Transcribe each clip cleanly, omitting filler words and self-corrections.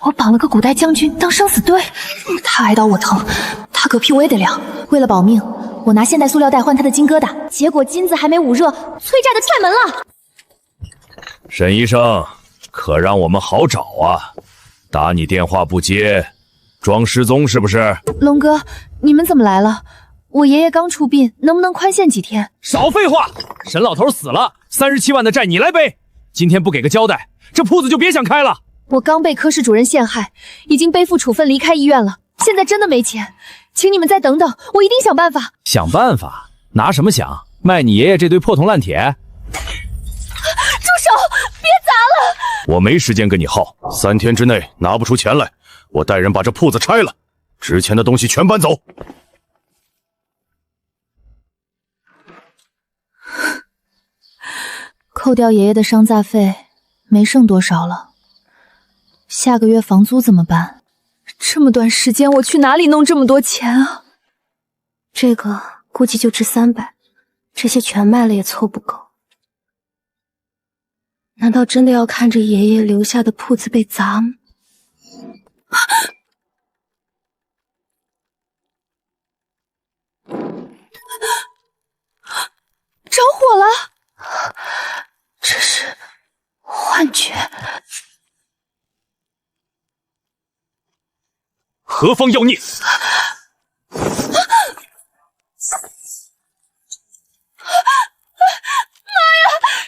我绑了个古代将军当生死对，他挨刀我疼，他嗝屁我也得凉。为了保命，我拿现代塑料袋换他的金疙瘩，结果金子还没捂热，催债的踹门了。沈医生，可让我们好找啊！打你电话不接，装失踪是不是？龙哥，你们怎么来了？我爷爷刚出殡，能不能宽限几天？少废话！沈老头死了，37万的债你来背。今天不给个交代，这铺子就别想开了。我刚被科室主任陷害，已经背负处分离开医院了，现在真的没钱，请你们再等等，我一定想办法。想办法？拿什么想？卖你爷爷这堆破铜烂铁？住手！别砸了！我没时间跟你耗，3天之内拿不出钱来，我带人把这铺子拆了，值钱的东西全搬走。扣掉爷爷的伤杂费，没剩多少了。下个月房租怎么办？这么短时间，我去哪里弄这么多钱啊？这个估计就值300，这些全卖了也凑不够。难道真的要看着爷爷留下的铺子被砸吗？着火了！这是幻觉。何方妖孽！妈呀，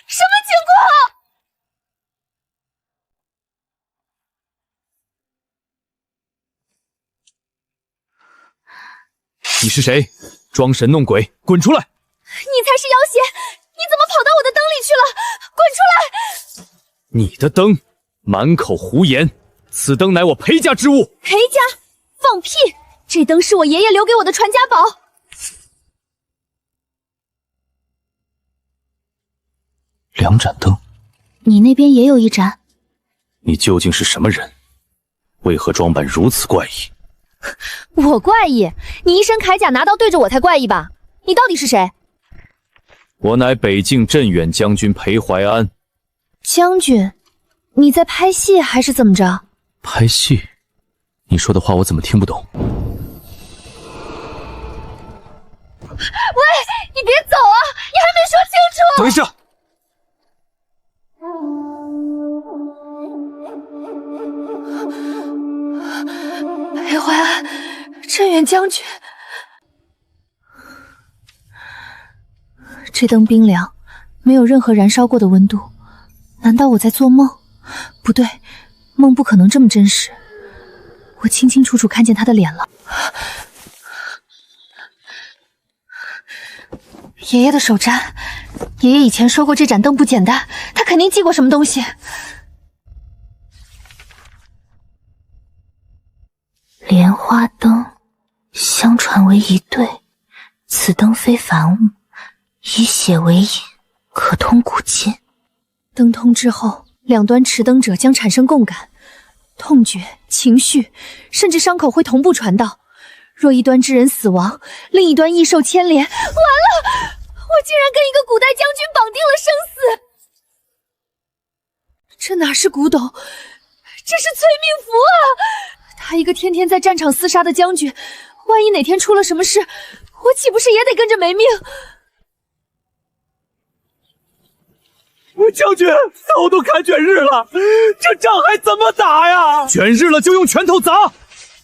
什么情况？你是谁？装神弄鬼，滚出来！你才是妖邪！你怎么跑到我的灯里去了？滚出来！你的灯，满口胡言！此灯乃我裴家之物。裴家？放屁！这灯是我爷爷留给我的传家宝。2盏灯，你那边也有1盏？你究竟是什么人？为何装扮如此怪异？我怪异？你一身铠甲拿刀对着我才怪异吧？你到底是谁？我乃北境镇远将军裴怀安。将军，你在拍戏还是怎么着？拍戏？你说的话我怎么听不懂？喂，你别走啊！你还没说清楚。等一下。裴怀安，镇远将军。这灯冰凉，没有任何燃烧过的温度。难道我在做梦？不对，梦不可能这么真实。我清清楚楚看见他的脸了。爷爷的手札，爷爷以前说过这盏灯不简单，他肯定记过什么东西。莲花灯，相传为一对，此灯非凡物，以血为引，可通古今。灯通之后，两端持灯者将产生共感，痛觉、情绪，甚至伤口会同步传导。若一端之人死亡，另一端亦受牵连。完了，我竟然跟一个古代将军绑定了生死！这哪是古董，这是催命符啊！他一个天天在战场厮杀的将军，万一哪天出了什么事，我岂不是也得跟着没命？将军，早都看卷日了，这仗还怎么打呀？卷日了就用拳头砸，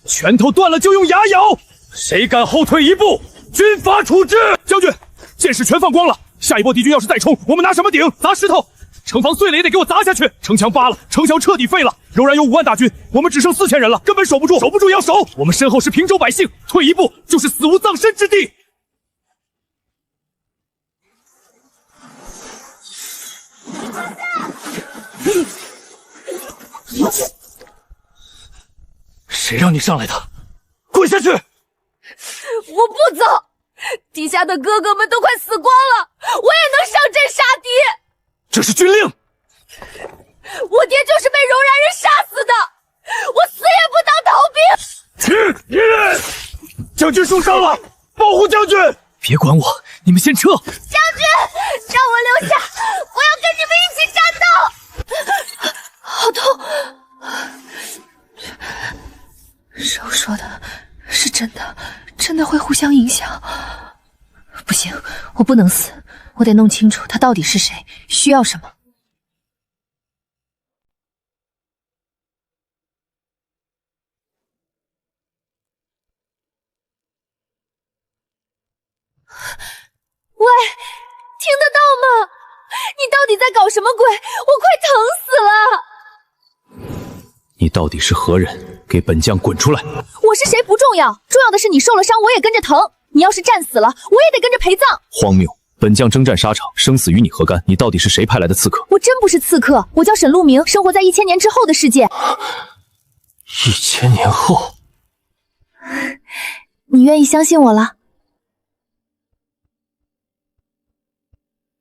拳头断了就用牙咬，谁敢后退一步，军法处置。将军，箭矢全放光了，下一波敌军要是再冲，我们拿什么顶？砸石头。城防碎了也得给我砸下去，城墙扒了，城墙彻底废了，仍然有5万大军，我们只剩4000人了，根本守不住，守不住也要守。我们身后是平州百姓，退一步就是死无葬身之地。谁让你上来的？滚下去！我不走，底下的哥哥们都快死光了，我也能上阵杀敌。这是军令。我爹就是被柔然人杀死的，我死也不当逃兵。将军受伤了，保护将军！别管我，你们先撤。将军，让我留下，我要跟你们一起战斗。好痛！真的会互相影响？不行，我不能死，我得弄清楚他到底是谁，需要什么。喂，听得到吗？你到底在搞什么鬼？我快疼死了！你到底是何人？给本将滚出来！我是谁不重要，重要的是你受了伤，我也跟着疼。你要是战死了，我也得跟着陪葬。荒谬！本将征战沙场，生死与你何干？你到底是谁派来的刺客？我真不是刺客，我叫沈路明，生活在1000年之后的世界。1000年后，你愿意相信我了？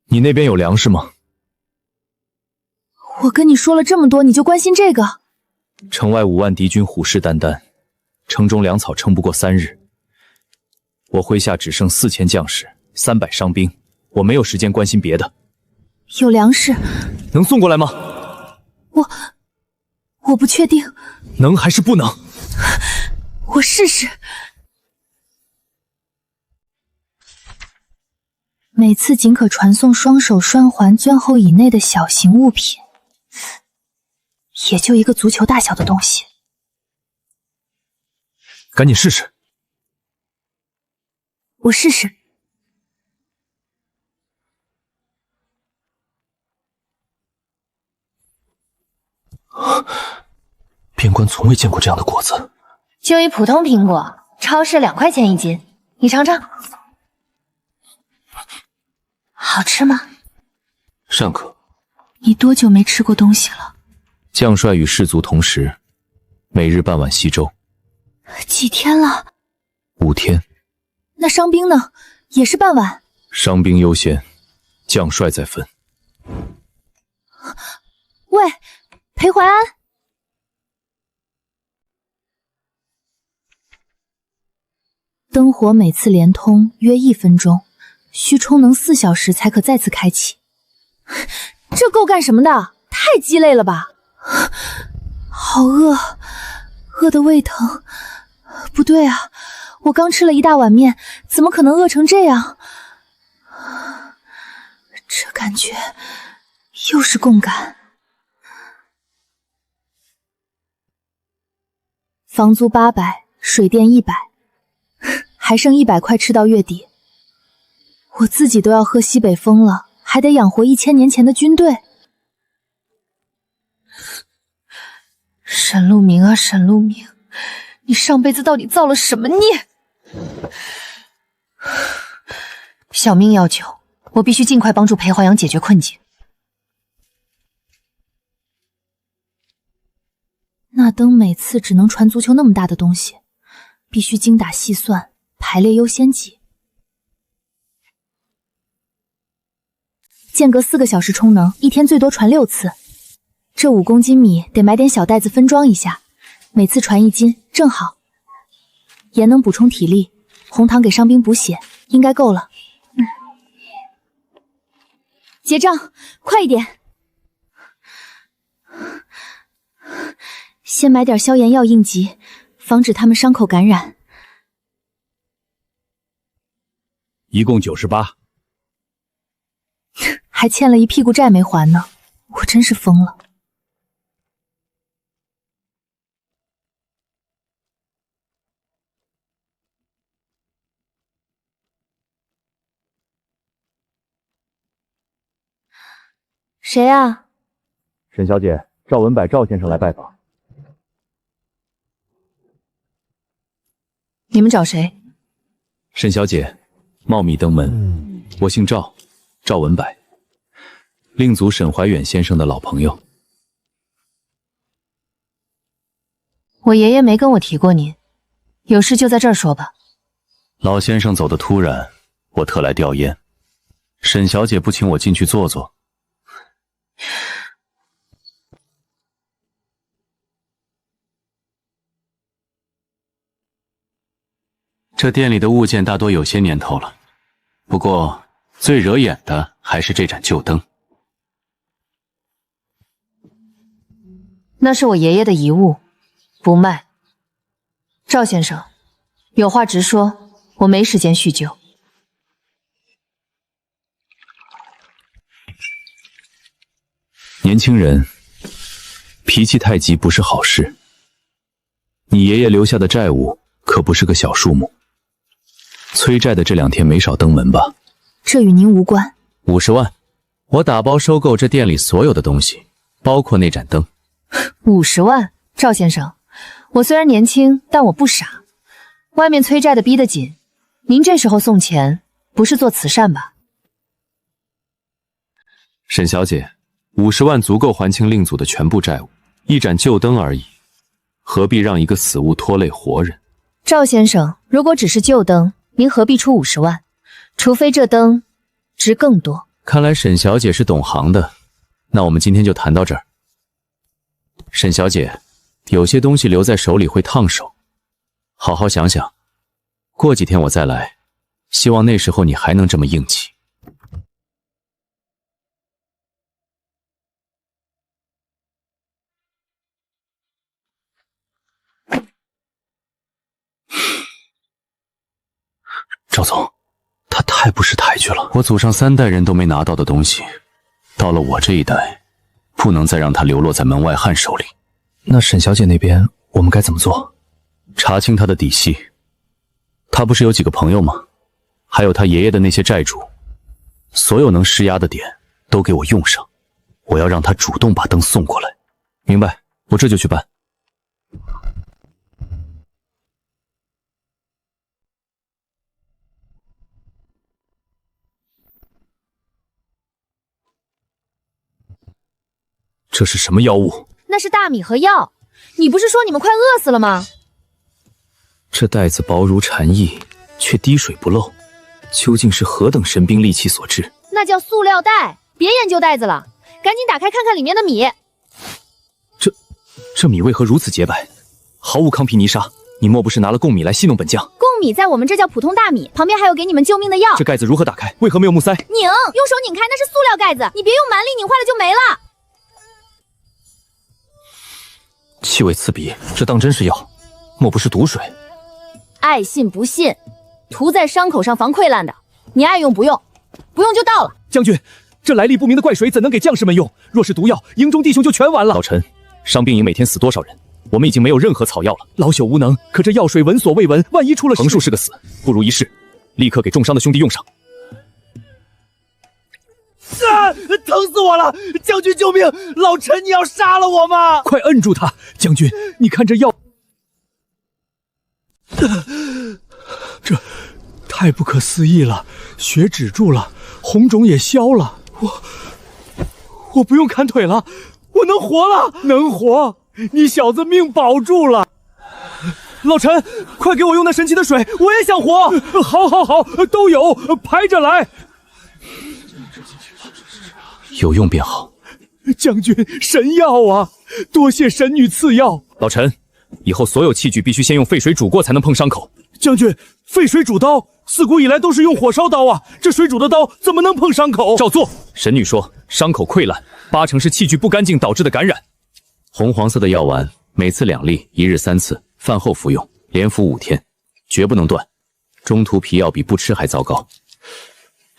你那边有粮食吗？我跟你说了这么多，你就关心这个？城外5万敌军虎视眈眈，城中粮草撑不过3日。我麾下只剩4000将士，300伤兵，我没有时间关心别的。有粮食，能送过来吗？我不确定，能还是不能？我试试。每次仅可传送双手拴环捐后以内的小型物品，也就一个足球大小的东西。赶紧试试。我试试。边关从未见过这样的果子，就一普通苹果，超市2块钱1斤，你尝尝。好吃吗？尚可。你多久没吃过东西了？将帅与士卒同食，每日半碗稀粥。几天了？5天。那伤兵呢？也是半碗？伤兵优先，将帅再分。喂，裴怀安。灯火每次连通约1分钟，需充能4小时才可再次开启。这够干什么的？太鸡肋了吧！好饿，饿得胃疼。不对啊，我刚吃了1大碗面，怎么可能饿成这样？这感觉又是共感。房租800，水电100，还剩100块吃到月底。我自己都要喝西北风了，还得养活1000年前的军队。沈路明啊，沈路明，你上辈子到底造了什么孽？小命要救，我必须尽快帮助裴华阳解决困境。那灯每次只能传足球那么大的东西，必须精打细算，排列优先级。间隔4个小时充能，1天最多传6次。这5公斤米得买点小袋子分装一下，每次传1斤，正好。盐能补充体力，红糖给伤兵补血，应该够了。结账，快一点。先买点消炎药应急，防止他们伤口感染。一共98。还欠了一屁股债没还呢，我真是疯了。谁啊？沈小姐，赵文柏赵先生来拜访。你们找谁？沈小姐，冒密登门，我姓赵，赵文柏，令祖沈怀远先生的老朋友。我爷爷没跟我提过您，有事就在这儿说吧。老先生走得突然，我特来吊唁。沈小姐不请我进去坐坐？这店里的物件大多有些年头了，不过最惹眼的还是这盏旧灯。那是我爷爷的遗物，不卖。赵先生，有话直说，我没时间叙旧。年轻人，脾气太急不是好事。你爷爷留下的债务可不是个小数目。催债的这2天没少登门吧？这与您无关。50万，我打包收购这店里所有的东西，包括那盏灯。50万，赵先生，我虽然年轻，但我不傻。外面催债的逼得紧，您这时候送钱，不是做慈善吧？沈小姐，50万足够还清令祖的全部债务，一盏旧灯而已，何必让一个死物拖累活人？赵先生，如果只是旧灯，您何必出50万？除非这灯值更多。看来沈小姐是懂行的，那我们今天就谈到这儿。沈小姐，有些东西留在手里会烫手，好好想想。过几天我再来，希望那时候你还能这么硬气。赵总，他太不识抬举了。我祖上3代人都没拿到的东西，到了我这一代，不能再让他流落在门外汉手里。那沈小姐那边我们该怎么做？查清他的底细。他不是有几个朋友吗？还有他爷爷的那些债主，所有能施压的点都给我用上。我要让他主动把灯送过来。明白，我这就去办。这是什么妖物？那是大米和药。你不是说你们快饿死了吗？这袋子薄如蝉翼，却滴水不漏，究竟是何等神兵利器所致？那叫塑料袋，别研究袋子了，赶紧打开看看里面的米。这米为何如此洁白，毫无糠皮泥沙？你莫不是拿了贡米来戏弄本将？贡米在我们这叫普通大米，旁边还有给你们救命的药。这盖子如何打开？为何没有木塞？拧，用手拧开，那是塑料盖子，你别用蛮力，拧坏了就没了。气味刺鼻，这当真是药？莫不是毒水？爱信不信，涂在伤口上防溃烂的，你爱用不用，不用就到了。将军，这来历不明的怪水怎能给将士们用？若是毒药，营中弟兄就全完了。老臣，伤病营每天死多少人？我们已经没有任何草药了，老朽无能。可这药水闻所未闻，万一出了事……横竖是个死，不如一试，立刻给重伤的兄弟用上。啊！疼死我了！将军救命！老臣，你要杀了我吗？快摁住他！将军，你看这药……这太不可思议了！血止住了，红肿也消了。我不用砍腿了，我能活了，能活！你小子命保住了。老臣，快给我用那神奇的水，我也想活。好，都有，排着来。有用便好。将军，神药啊！多谢神女赐药。老臣，以后所有器具必须先用沸水煮过才能碰伤口。将军，沸水煮刀，自古以来都是用火烧刀啊，这水煮的刀怎么能碰伤口？照做。神女说，伤口溃烂，80%是器具不干净导致的感染。红黄色的药丸，每次2粒，1日3次，饭后服用，连服5天，绝不能断。中途皮药比不吃还糟糕。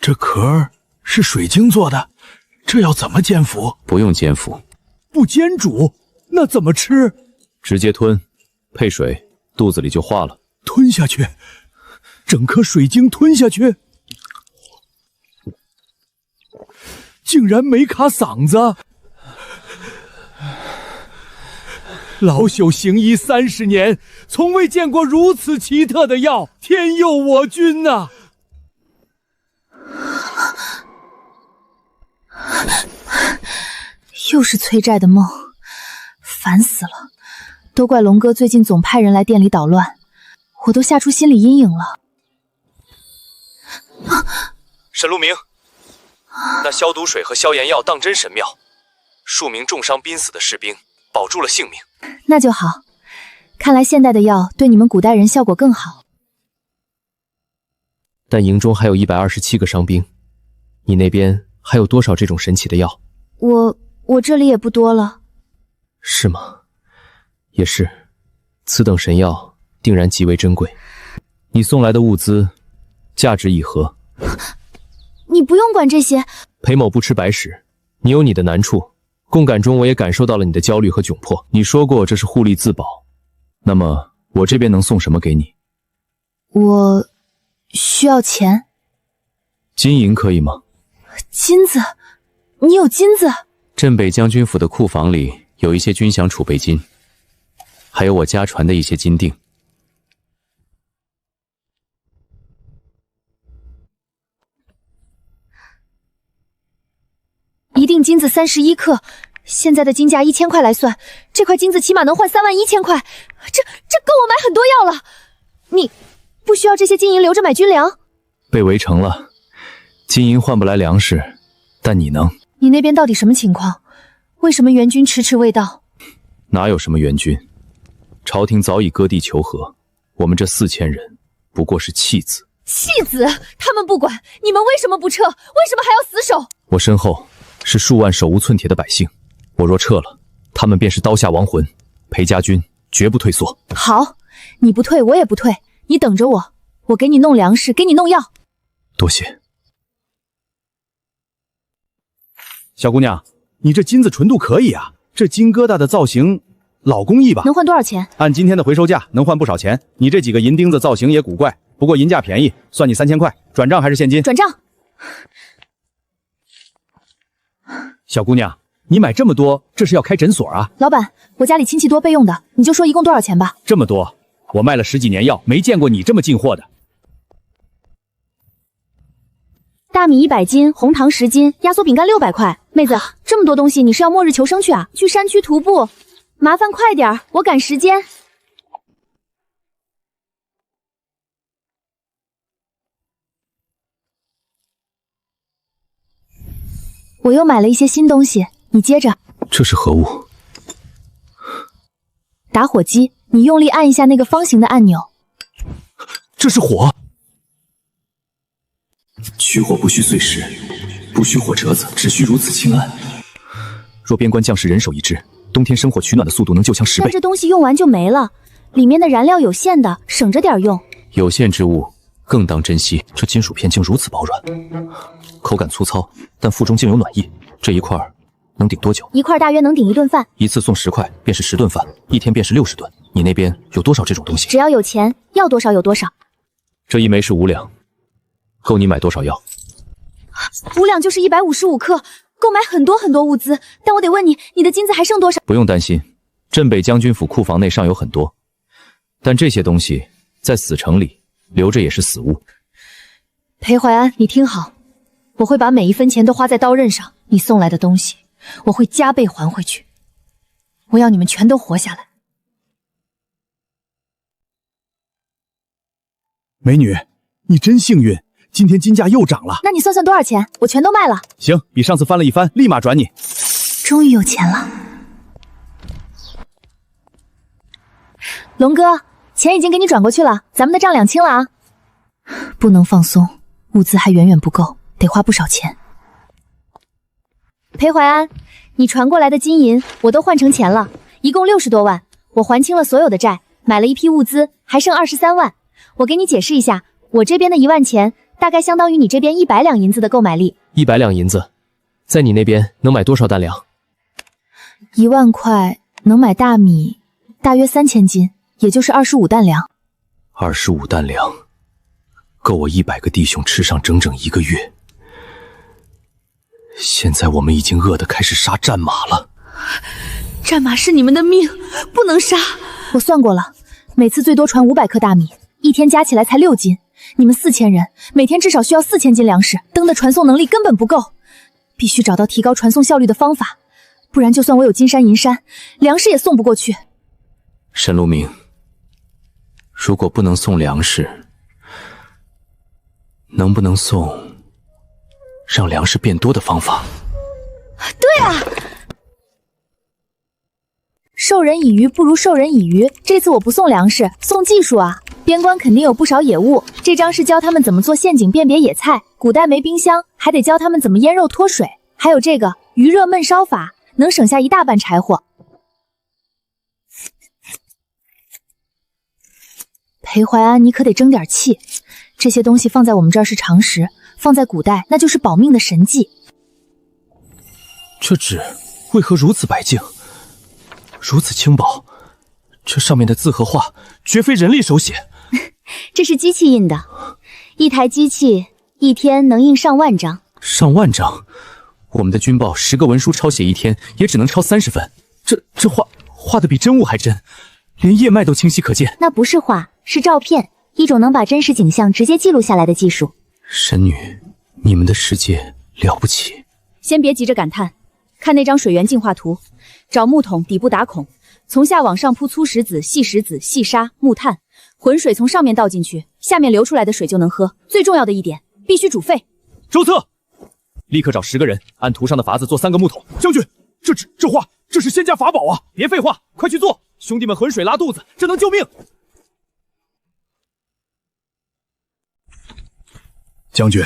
这壳是水晶做的，这要怎么煎服？不用煎服，不煎煮，那怎么吃？直接吞，配水，肚子里就化了。吞下去，整颗水晶吞下去，竟然没卡嗓子。老朽行医30年，从未见过如此奇特的药，天佑我军呐！又是催债的梦，烦死了！都怪龙哥最近总派人来店里捣乱，我都吓出心理阴影了。沈路明，那消毒水和消炎药当真神妙，数名重伤濒死的士兵保住了性命。那就好，看来现代的药对你们古代人效果更好。但营中还有127个伤兵，你那边还有多少这种神奇的药？我这里也不多了。是吗？也是，此等神药定然极为珍贵。你送来的物资价值1盒。你不用管这些。裴某不吃白食，你有你的难处，共感中我也感受到了你的焦虑和窘迫。你说过这是互利自保，那么我这边能送什么给你？我需要钱。金银可以吗？金子？你有金子？镇北将军府的库房里有一些军饷储备金，还有我家传的一些金锭。一锭金子31克，现在的金价1000块来算，这块金子起码能换31000块，这够我买很多药了。你不需要这些金银留着买军粮？被围城了，金银换不来粮食，但你能。你那边到底什么情况？为什么援军迟迟未到？哪有什么援军？朝廷早已割地求和，我们这4000人不过是弃子。弃子？他们不管，你们为什么不撤？为什么还要死守？我身后是数万手无寸铁的百姓，我若撤了，他们便是刀下亡魂。裴家军绝不退缩。好，你不退，我也不退。你等着我，我给你弄粮食，给你弄药。多谢。小姑娘，你这金子纯度可以啊，这金疙瘩的造型老工艺吧？能换多少钱？按今天的回收价，能换不少钱。你这几个银钉子造型也古怪，不过银价便宜，算你3000块，转账还是现金？转账。小姑娘，你买这么多，这是要开诊所啊？老板，我家里亲戚多备用的，你就说一共多少钱吧。这么多，我卖了10几年药，没见过你这么进货的。大米100斤，红糖10斤，压缩饼干600块。妹子，这么多东西，你是要末日求生去啊？去山区徒步？麻烦快点，我赶时间。我又买了一些新东西，你接着。这是何物？打火机，你用力按一下那个方形的按钮。这是火。取火不需碎石，不需火折子，只需如此轻按。若边关将士人手一支，冬天生火取暖的速度能救强10倍。但这东西用完就没了，里面的燃料有限的，省着点用。有限之物更当珍惜。这金属片竟如此薄软，口感粗糙，但腹中竟有暖意。这一块能顶多久？一块大约能顶1顿饭。一次送10块，便是10顿饭，一天便是60顿。你那边有多少这种东西？只要有钱，要多少有多少。这一枚是5两，够你买多少药？5两就是155克，够买很多很多物资。但我得问你，你的金子还剩多少？不用担心，镇北将军府库房内尚有很多，但这些东西在死城里留着也是死物。裴怀安，你听好，我会把每一分钱都花在刀刃上，你送来的东西，我会加倍还回去。我要你们全都活下来。美女，你真幸运，今天金价又涨了。那你算算多少钱？我全都卖了。行，比上次翻了一番，立马转你。终于有钱了。龙哥，钱已经给你转过去了，咱们的账两清了啊。不能放松，物资还远远不够，得花不少钱。裴怀安，你传过来的金银我都换成钱了，一共60多万，我还清了所有的债，买了一批物资，还剩23万。我给你解释一下，我这边的1万钱大概相当于你这边100两银子的购买力。100两银子，在你那边能买多少担粮？1万块能买大米大约3000斤，也就是25担粮。25担粮，够我100个弟兄吃上整整1个月。现在我们已经饿得开始杀战马了。战马是你们的命，不能杀。我算过了，每次最多传500克大米，一天加起来才6斤。你们4000人，每天至少需要4000斤粮食，灯的传送能力根本不够，必须找到提高传送效率的方法，不然就算我有金山银山，粮食也送不过去。沈路明，如果不能送粮食，能不能送让粮食变多的方法？对啊，授人以鱼不如授人以渔，这次我不送粮食，送技术啊。边关肯定有不少野物，这章是教他们怎么做陷阱辨别野菜，古代没冰箱，还得教他们怎么腌肉脱水，还有这个余热焖烧法，能省下一大半柴火。裴怀安，你可得争点气。这些东西放在我们这儿是常识，放在古代那就是保命的神技。这纸为何如此白净，如此轻薄？这上面的字和画绝非人力手写。这是机器印的，一台机器一天能印上万张。上万张？我们的军报10个文书抄写一天也只能抄30分。这画的比真物还真，连叶脉都清晰可见。那不是画，是照片，一种能把真实景象直接记录下来的技术。神女，你们的世界了不起。先别急着感叹，看那张水源进化图，找木桶底部打孔，从下往上铺粗石子、细石子、细沙、木炭，浑水从上面倒进去，下面流出来的水就能喝。最重要的一点，必须煮沸。周策，立刻找10个人，按图上的法子做3个木桶。将军，这纸这画，这是仙家法宝啊！别废话，快去做！兄弟们浑水拉肚子，这能救命。将军，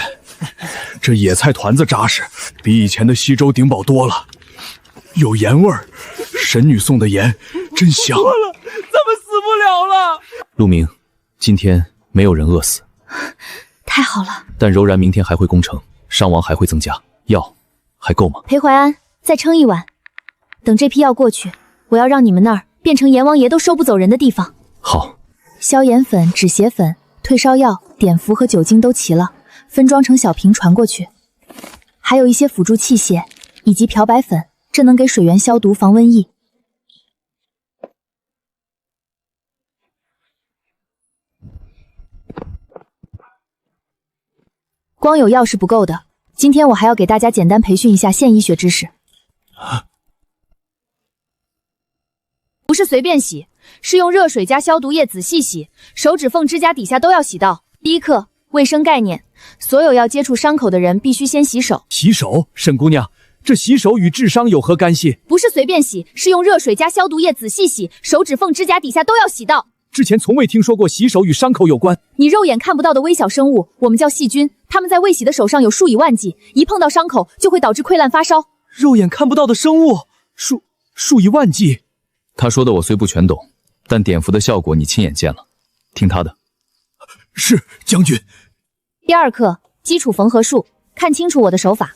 这野菜团子扎实，比以前的西周鼎宝多了，有盐味儿。神女送的盐真香。错了，咱们死不了了。陆明，今天没有人饿死，太好了。但柔然明天还会攻城，伤亡还会增加，药还够吗？裴怀安，再撑一晚，等这批药过去，我要让你们那儿变成阎王爷都收不走人的地方。好。消炎粉、止血粉、退烧药、碘伏和酒精都齐了，分装成小瓶传过去，还有一些辅助器械以及漂白粉，这能给水源消毒防瘟疫。光有药是不够的，今天我还要给大家简单培训一下现医学知识。不是随便洗，是用热水加消毒液仔细洗，手指缝、指甲底下都要洗到。第一课，卫生概念，所有要接触伤口的人必须先洗手。洗手，沈姑娘，这洗手与治伤有何干系？不是随便洗，是用热水加消毒液仔细洗，手指缝、指甲底下都要洗到。之前从未听说过洗手与伤口有关。你肉眼看不到的微小生物，我们叫细菌，它们在未洗的手上有数以万计，一碰到伤口就会导致溃烂发烧。肉眼看不到的生物，数以万计。他说的我虽不全懂，但碘伏的效果你亲眼见了，听他的。是，将军。第二课，基础缝合术，看清楚我的手法。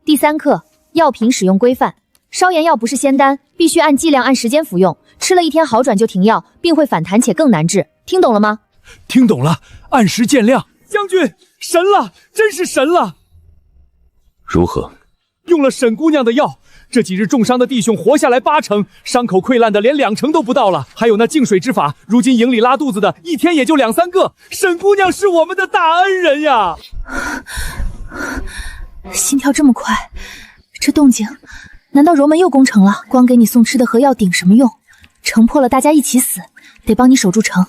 第三课，药品使用规范，消炎药不是仙丹，必须按剂量按时间服用，吃了1天好转就停药，病会反弹且更难治，听懂了吗？听懂了，按时见量。将军，神了，真是神了。如何？用了沈姑娘的药，这几日重伤的弟兄活下来80%，伤口溃烂的连2成都不到了。还有那净水之法，如今营里拉肚子的一天也就2、3个。沈姑娘是我们的大恩人呀！心跳这么快，这动静，难道柔门又攻城了？光给你送吃的和药顶什么用？城破了大家一起死，得帮你守住城。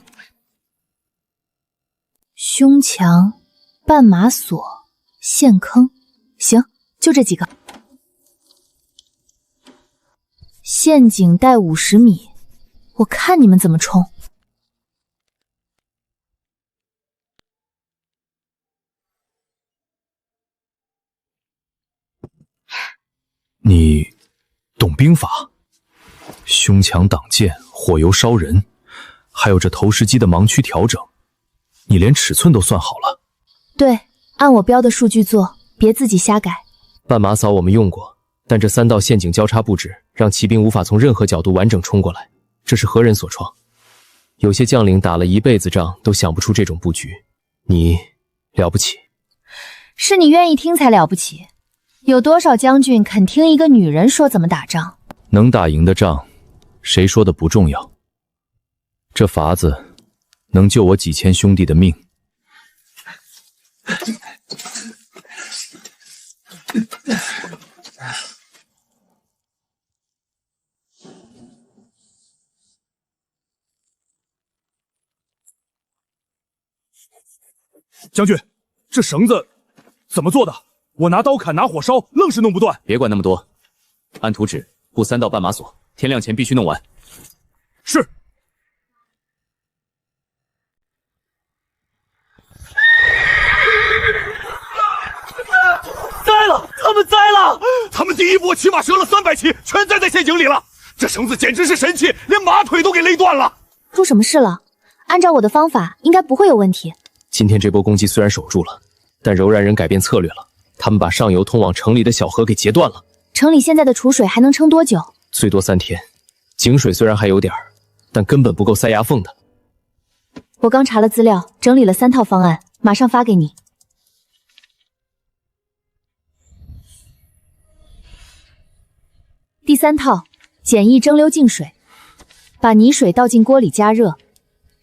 胸墙、绊马索、陷坑，行，就这几个。陷阱带50米，我看你们怎么冲。你懂兵法？胸墙挡箭，火油烧人，还有这投石机的盲区调整，你连尺寸都算好了。对，按我标的数据做，别自己瞎改。绊马扫我们用过，但这3道陷阱交叉布置，让骑兵无法从任何角度完整冲过来，这是何人所创？有些将领打了一辈子仗都想不出这种布局，你了不起。是你愿意听才了不起。有多少将军肯听一个女人说怎么打仗？能打赢的仗，谁说的不重要？这法子能救我几千兄弟的命。将军，这绳子怎么做的？我拿刀砍，拿火烧，愣是弄不断。别管那么多，按图纸布3道绊马索，天亮前必须弄完。是。栽了，他们栽了！他们第一波起码折了300骑，全栽在陷阱里了。这绳子简直是神器，连马腿都给勒断了。出什么事了？按照我的方法，应该不会有问题。今天这波攻击虽然守住了，但柔然人改变策略了，他们把上游通往城里的小河给截断了。城里现在的储水还能撑多久？最多3天。井水虽然还有点儿，但根本不够塞牙缝的。我刚查了资料，整理了3套方案，马上发给你。第3套，简易蒸馏净水，把泥水倒进锅里加热，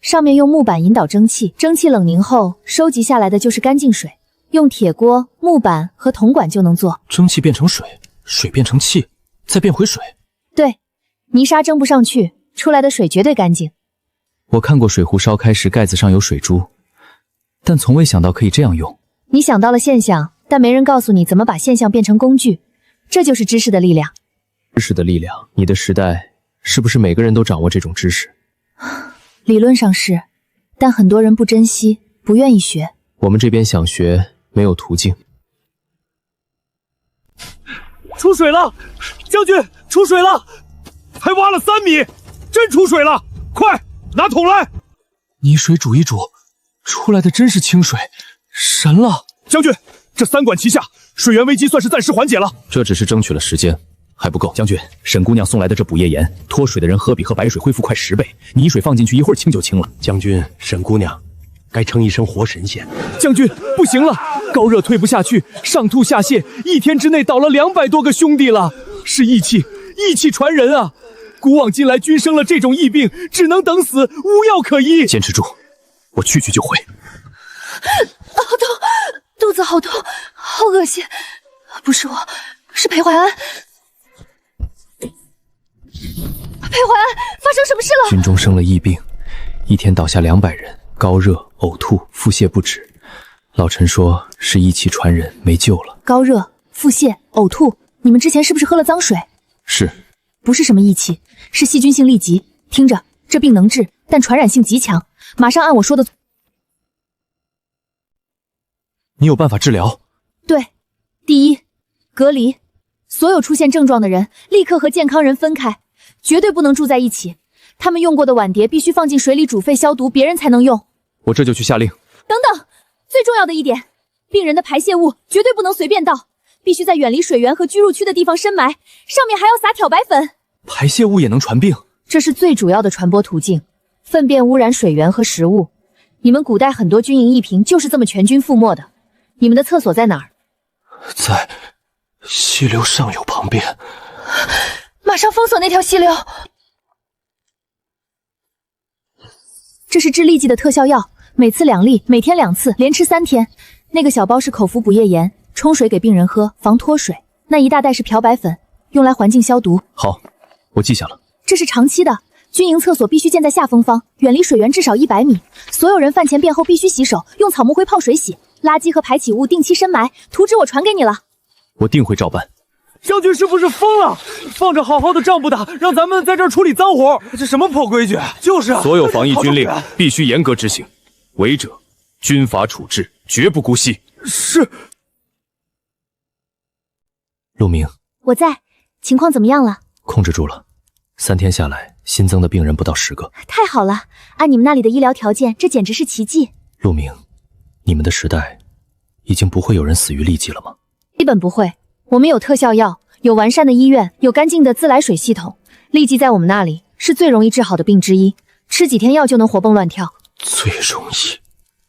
上面用木板引导蒸汽，蒸汽冷凝后收集下来的就是干净水，用铁锅、木板和铜管就能做。蒸汽变成水，水变成气，再变回水。对，泥沙蒸不上去，出来的水绝对干净。我看过水壶烧开时盖子上有水珠，但从未想到可以这样用。你想到了现象，但没人告诉你怎么把现象变成工具，这就是知识的力量。知识的力量，你的时代是不是每个人都掌握这种知识？理论上是，但很多人不珍惜，不愿意学。我们这边想学，没有途径。出水了，将军，出水了，还挖了3米，真出水了！快拿桶来！泥水煮一煮，出来的真是清水，神了！将军，这3管齐下，水源危机算是暂时缓解了。这只是争取了时间，还不够。将军，沈姑娘送来的这补液盐，脱水的人喝比喝白水恢复快10倍，泥水放进去一会儿清就清了。将军，沈姑娘该称一声活神仙。将军，不行了，高热退不下去，上吐下泻，1天之内倒了200多个兄弟了，是义气传人啊！古往今来，均生了这种疫病，只能等死，无药可医。坚持住，我去就会。好痛，肚子好痛，好恶心。不是我，是裴怀安。裴怀安，发生什么事了？军中生了疫病，1天倒下200人，高热、呕吐、腹泻不止。老陈说是义气传人，没救了。高热、腹泻、呕吐，你们之前是不是喝了脏水？是。不是什么义气，是细菌性痢疾。听着，这病能治，但传染性极强，马上按我说的。你有办法治疗？对，第一，隔离，所有出现症状的人立刻和健康人分开，绝对不能住在一起。他们用过的碗碟必须放进水里煮沸消毒，别人才能用。我这就去下令。等等，最重要的一点，病人的排泄物绝对不能随便倒，必须在远离水源和居住区的地方深埋，上面还要撒漂白粉。排泄物也能传病？这是最主要的传播途径。粪便污染水源和食物，你们古代很多军营疫平就是这么全军覆没的。你们的厕所在哪儿？在溪流上游旁边。马上封锁那条溪流。这是治痢疾的特效药，每次2粒，每天2次，连吃3天。那个小包是口服补液盐，冲水给病人喝，防脱水。那一大袋是漂白粉，用来环境消毒。好，我记下了。这是长期的，军营厕所必须建在下风方，远离水源至少100米。所有人饭前便后必须洗手，用草木灰泡水洗。垃圾和排起物定期深埋。图纸我传给你了，我定会照办。将军是不是疯了？放着好好的仗不打，让咱们在这儿处理脏活，这什么破规矩？就是啊，所有防疫军令必须严格执行，违者军法处置，绝不姑息。是。陆明，我在。情况怎么样了？控制住了。3天下来，新增的病人不到10个。太好了，按你们那里的医疗条件，这简直是奇迹。陆明，你们的时代已经不会有人死于痢疾了吗？基本不会。我们有特效药，有完善的医院，有干净的自来水系统。痢疾在我们那里是最容易治好的病之一，吃几天药就能活蹦乱跳。最容易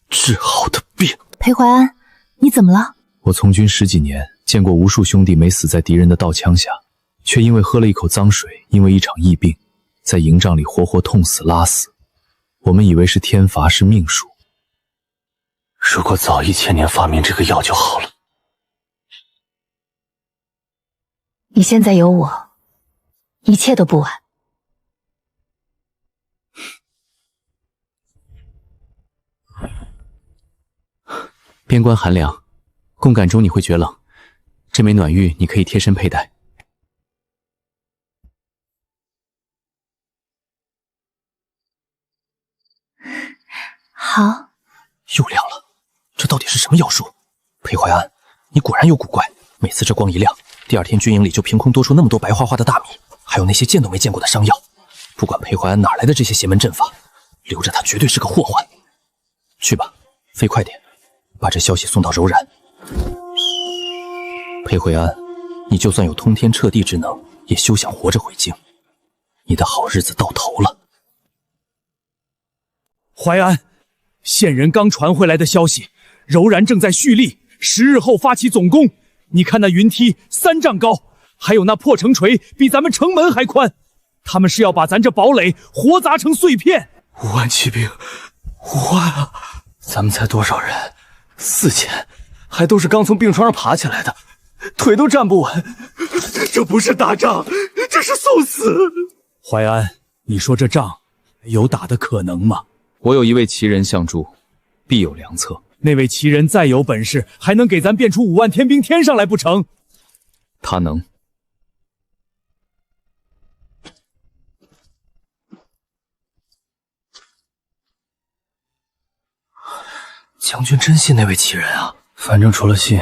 治好的病。裴怀安，你怎么了？我从军10几年，见过无数兄弟没死在敌人的刀枪下，却因为喝了一口脏水，因为一场疫病，在营帐里活活痛死拉死。我们以为是天罚，是命数。如果早1000年发明这个药就好了。你现在有我，一切都不晚。边关寒凉，共感中你会觉冷，这枚暖玉你可以贴身佩戴。好。又亮了，这到底是什么妖术？裴怀安，你果然有古怪，每次这光一亮，第2天军营里就凭空多出那么多白花花的大米，还有那些见都没见过的伤药。不管裴怀安哪来的这些邪门阵法，留着他绝对是个祸患。去吧，飞快点，把这消息送到柔然。裴惠安，你就算有通天彻地之能，也休想活着回京。你的好日子到头了。淮安，县人刚传回来的消息，柔然正在蓄力，10日后发起总攻。你看那云梯3丈高，还有那破城锤比咱们城门还宽，他们是要把咱这堡垒活砸成碎片。5万骑兵，5万啊！咱们才多少人？4000，还都是刚从病床上爬起来的，腿都站不稳。这不是打仗，这是送死。淮安，你说这仗有打的可能吗？我有一位奇人相助，必有良策。那位奇人再有本事，还能给咱变出5万天兵天上来不成？他能。将军真信那位奇人啊？反正除了信，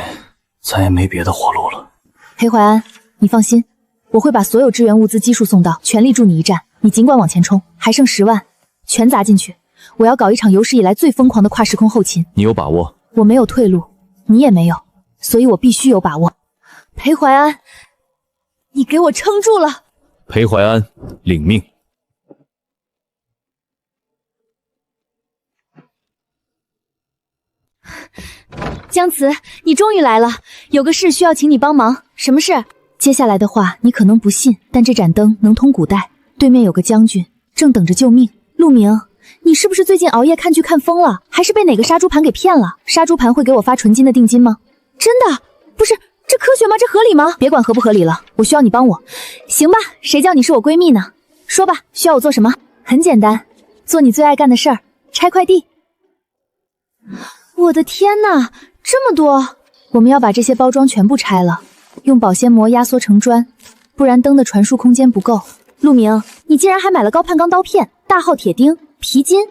咱也没别的活路了。裴淮安，你放心，我会把所有支援物资基数送到，全力助你一战。你尽管往前冲，还剩10万，全砸进去。我要搞一场有史以来最疯狂的跨时空后勤。你有把握？我没有退路，你也没有，所以我必须有把握。裴淮安，你给我撑住了。裴淮安，领命。姜慈，你终于来了，有个事需要请你帮忙。什么事？接下来的话你可能不信，但这盏灯能通古代，对面有个将军正等着救命。陆明，你是不是最近熬夜看剧看疯了，还是被哪个杀猪盘给骗了？杀猪盘会给我发纯金的定金吗？真的？不是，这科学吗？这合理吗？别管合不合理了，我需要你帮我。行吧，谁叫你是我闺蜜呢？说吧，需要我做什么？很简单，做你最爱干的事儿，拆快递。我的天哪，这么多！我们要把这些包装全部拆了，用保鲜膜压缩成砖，不然灯的传输空间不够。陆明，你竟然还买了高碳钢刀片、大号铁钉、皮筋，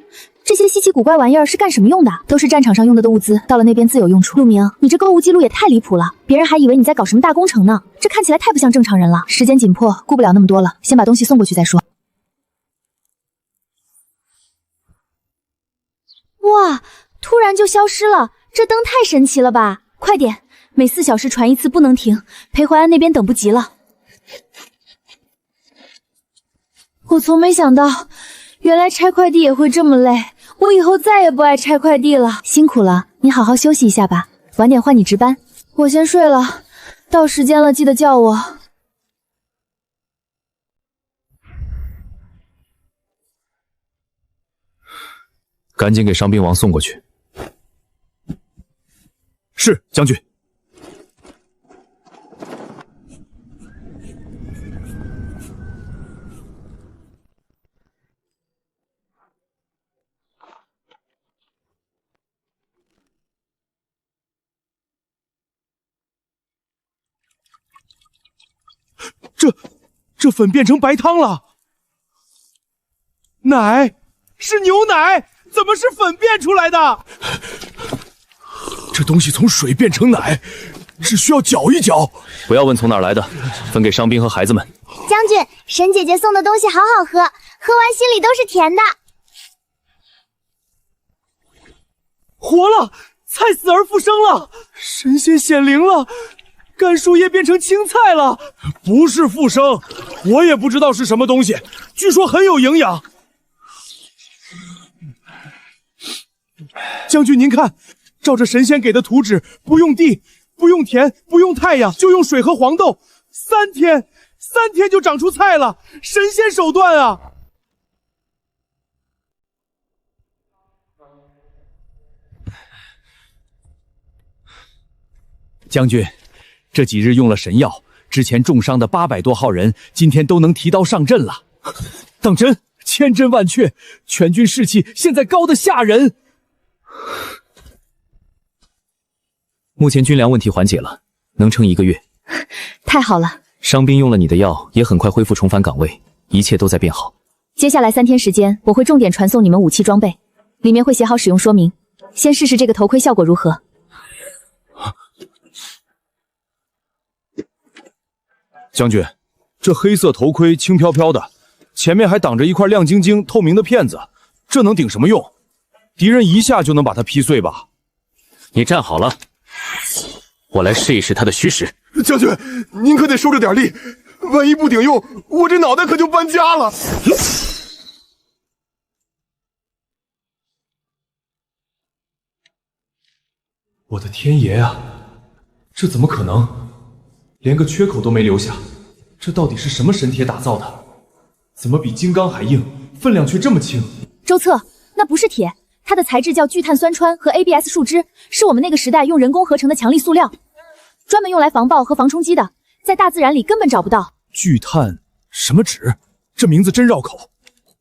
这些稀奇古怪玩意儿是干什么用的？都是战场上用的物资，到了那边自有用处。陆明，你这购物记录也太离谱了，别人还以为你在搞什么大工程呢，这看起来太不像正常人了。时间紧迫，顾不了那么多了，先把东西送过去再说。哇，突然就消失了，这灯太神奇了吧！快点，每4小时传一次，不能停。裴淮安那边等不及了。我从没想到，原来拆快递也会这么累，我以后再也不爱拆快递了。辛苦了，你好好休息一下吧，晚点换你值班。我先睡了，到时间了记得叫我。赶紧给伤兵王送过去。是，将军。这粉变成白汤了，奶是牛奶，怎么是粉变出来的？这东西从水变成奶，只需要搅一搅。不要问从哪儿来的，分给伤兵和孩子们。将军，沈姐姐送的东西好好喝，喝完心里都是甜的。活了，菜死而复生了，神仙显灵了。干树叶变成青菜了，不是复生，我也不知道是什么东西，据说很有营养。将军您看，照着神仙给的图纸，不用地，不用田，不用太阳，就用水和黄豆，3天就长出菜了，神仙手段啊！将军，这几日用了神药，之前重伤的800多号人，今天都能提刀上阵了。当真，千真万确，全军士气现在高得吓人。目前军粮问题缓解了，能撑1个月。太好了，伤兵用了你的药，也很快恢复重返岗位，一切都在变好。接下来3天时间，我会重点传送你们武器装备，里面会写好使用说明。先试试这个头盔效果如何。将军，这黑色头盔轻飘飘的，前面还挡着一块亮晶晶、透明的片子，这能顶什么用？敌人一下就能把它劈碎吧？你站好了，我来试一试他的虚实。将军，您可得收着点力，万一不顶用，我这脑袋可就搬家了。我的天爷啊！这怎么可能？连个缺口都没留下，这到底是什么神铁打造的？怎么比金刚还硬，分量却这么轻？周策，那不是铁，它的材质叫聚碳酸氚和 ABS 树脂，是我们那个时代用人工合成的强力塑料，专门用来防爆和防冲击的，在大自然里根本找不到。聚碳什么酯？这名字真绕口。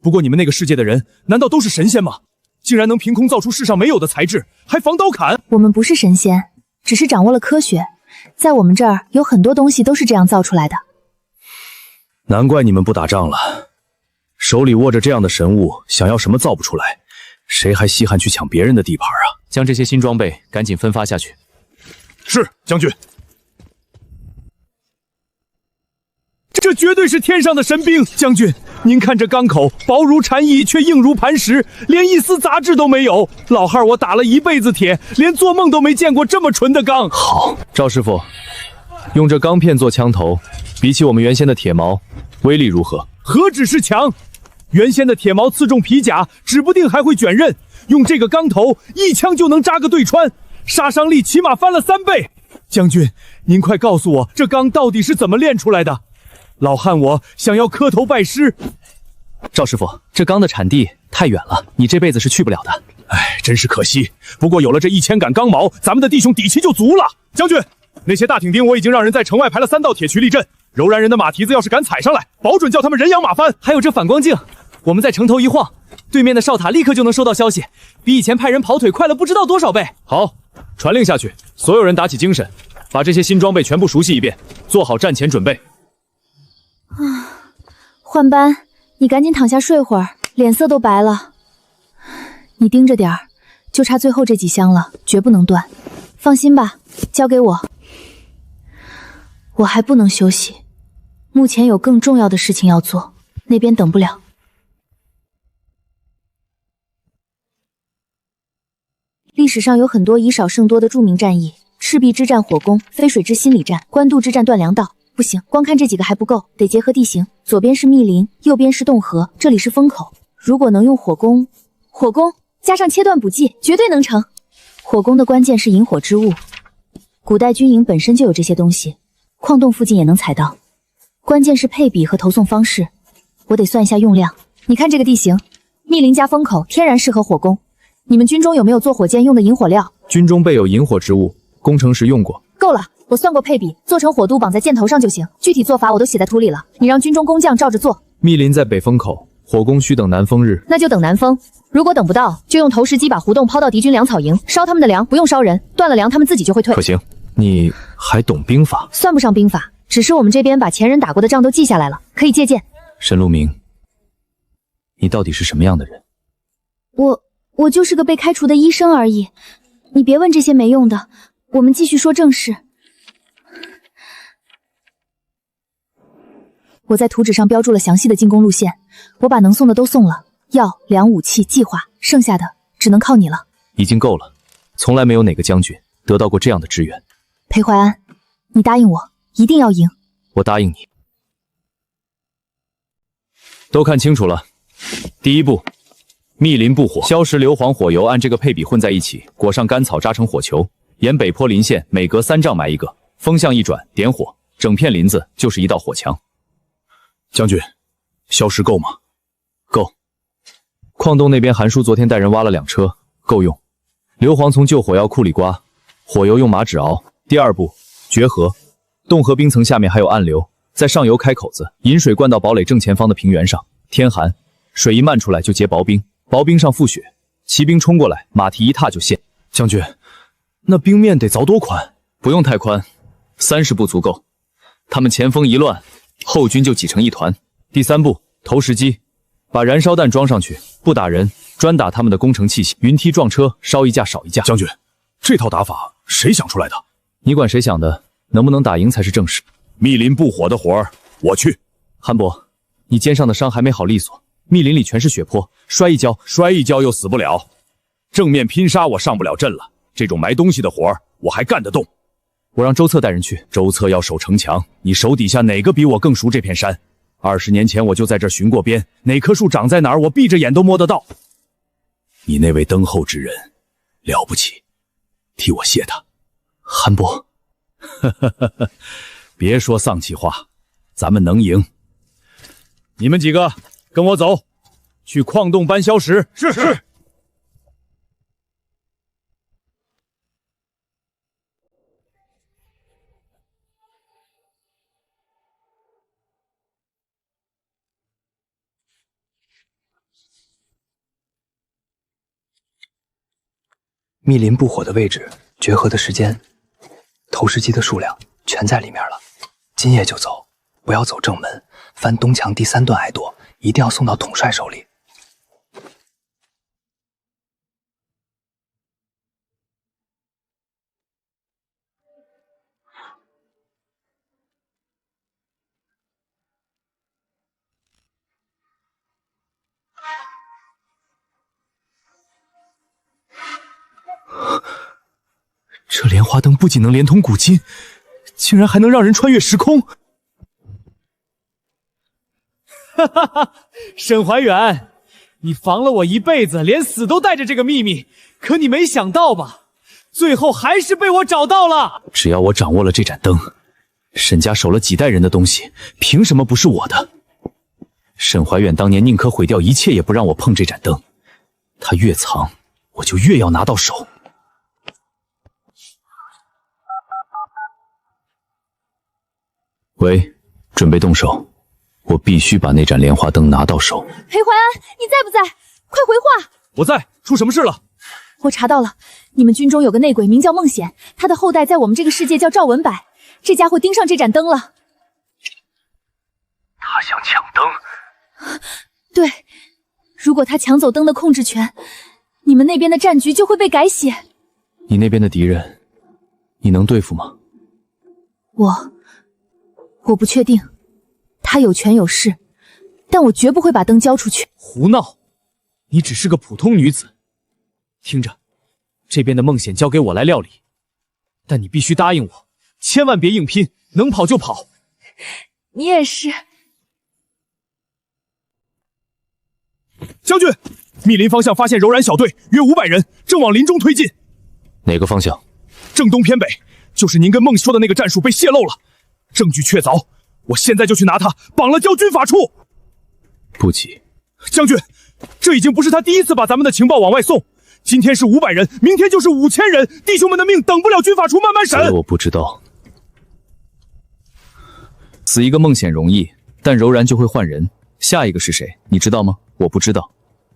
不过你们那个世界的人难道都是神仙吗？竟然能凭空造出世上没有的材质，还防刀砍？我们不是神仙，只是掌握了科学，在我们这儿有很多东西都是这样造出来的。难怪你们不打仗了，手里握着这样的神物，想要什么造不出来，谁还稀罕去抢别人的地盘啊？将这些新装备赶紧分发下去。是，将军。这绝对是天上的神兵，将军，您看这钢口薄如蝉翼，却硬如磐石，连一丝杂质都没有。老汉我打了一辈子铁，连做梦都没见过这么纯的钢。好，赵师傅，用这钢片做枪头，比起我们原先的铁矛，威力如何？何止是强，原先的铁矛刺中皮甲，指不定还会卷刃，用这个钢头，一枪就能扎个对穿，杀伤力起码翻了3倍。将军，您快告诉我，这钢到底是怎么炼出来的？老汉我想要磕头拜师。赵师傅，这钢的产地太远了，你这辈子是去不了的。哎，真是可惜。不过有了这1000杆钢矛，咱们的弟兄底气就足了。将军，那些大挺丁我已经让人在城外排了3道铁渠立阵，柔然人的马蹄子要是敢踩上来，保准叫他们人仰马翻。还有这反光镜，我们在城头一晃，对面的哨塔立刻就能收到消息，比以前派人跑腿快了不知道多少倍。好，传令下去，所有人打起精神，把这些新装备全部熟悉一遍，做好战前准备。换班，你赶紧躺下睡会儿，脸色都白了。你盯着点儿，就差最后这几箱了，绝不能断。放心吧，交给我。我还不能休息，目前有更重要的事情要做，那边等不了。历史上有很多以少胜多的著名战役，赤壁之战火攻，淝水之心理战，官渡之战断粮道。不行，光看这几个还不够，得结合地形。左边是密林，右边是洞河，这里是风口。如果能用火攻加上切断补给，绝对能成。火攻的关键是引火之物，古代军营本身就有这些东西，矿洞附近也能采到。关键是配比和投送方式，我得算一下用量。你看这个地形，密林加风口，天然适合火攻。你们军中有没有做火箭用的引火料？军中备有引火之物，工程时用过。够了。我算过配比，做成火肚绑在箭头上就行。具体做法我都写在图里了，你让军中工匠照着做。密林在北风口，火攻需等南风日。那就等南风。如果等不到，就用投石机把胡洞抛到敌军粮草营，烧他们的粮，不用烧人，断了粮他们自己就会退。可行。你还懂兵法？算不上兵法，只是我们这边把前人打过的仗都记下来了，可以借鉴。沈路明，你到底是什么样的人？我就是个被开除的医生而已，你别问这些没用的，我们继续说正事。我在图纸上标注了详细的进攻路线，我把能送的都送了，药、粮、武器、计划，剩下的只能靠你了。已经够了，从来没有哪个将军得到过这样的支援。裴怀安，你答应我，一定要赢。我答应你。都看清楚了，第一步，密林布火，硝石硫磺火油按这个配比混在一起，裹上干草扎成火球，沿北坡林线每隔3丈埋一个，风向一转点火，整片林子就是一道火墙。将军，硝石够吗？够。矿洞那边韩叔昨天带人挖了2车，够用。硫磺从旧火药库里刮，火油用麻纸熬。第二步，决河。洞河冰层下面还有暗流，在上游开口子，引水灌到堡垒正前方的平原上。天寒，水一漫出来就结薄冰，薄冰上覆雪，骑兵冲过来，马蹄一踏就陷。将军，那冰面得凿多宽？不用太宽，30步足够。他们前锋一乱，后军就挤成一团。第3步，投石机，把燃烧弹装上去，不打人，专打他们的工程器械，云梯撞车，烧一架少一架。将军，这套打法谁想出来的？你管谁想的，能不能打赢才是正事。密林布火的活儿，我去。韩伯，你肩上的伤还没好利索，密林里全是血泊，摔一跤又死不了。正面拼杀我上不了阵了，这种埋东西的活儿我还干得动。我让周策带人去。周策要守城墙，你手底下哪个比我更熟这片山？20年前我就在这儿巡过边，哪棵树长在哪儿，我闭着眼都摸得到。你那位登后之人了不起，替我谢他。韩伯，别说丧气话，咱们能赢。你们几个跟我走，去矿洞搬硝石。是。密林布火的位置、决河的时间、投石机的数量全在里面了。今夜就走，不要走正门，翻东墙第3段矮垛，一定要送到统帅手里。这莲花灯不仅能连通古今，竟然还能让人穿越时空。哈哈哈，沈怀远，你防了我一辈子，连死都带着这个秘密，可你没想到吧？最后还是被我找到了。只要我掌握了这盏灯，沈家守了几代人的东西，凭什么不是我的？沈怀远当年宁可毁掉一切，也不让我碰这盏灯。他越藏，我就越要拿到手。喂，准备动手，我必须把那盏莲花灯拿到手。裴怀安，你在不在？快回话！我在，出什么事了？我查到了，你们军中有个内鬼名叫孟显，他的后代在我们这个世界叫赵文柏，这家伙盯上这盏灯了。他想抢灯？对，如果他抢走灯的控制权，你们那边的战局就会被改写。你那边的敌人，你能对付吗？我不确定，他有权有势，但我绝不会把灯交出去。胡闹！你只是个普通女子。听着，这边的孟显交给我来料理，但你必须答应我，千万别硬拼，能跑就跑。你也是。将军，密林方向发现柔然小队，约500人，正往林中推进。哪个方向？正东偏北，就是您跟孟说的那个战术被泄露了。证据确凿，我现在就去拿他绑了交军法处。不急，将军，这已经不是他第一次把咱们的情报往外送。今天是500人，明天就是5000人，弟兄们的命等不了军法处慢慢审。我不知道，死一个孟显容易，但柔然就会换人，下一个是谁？你知道吗？我不知道。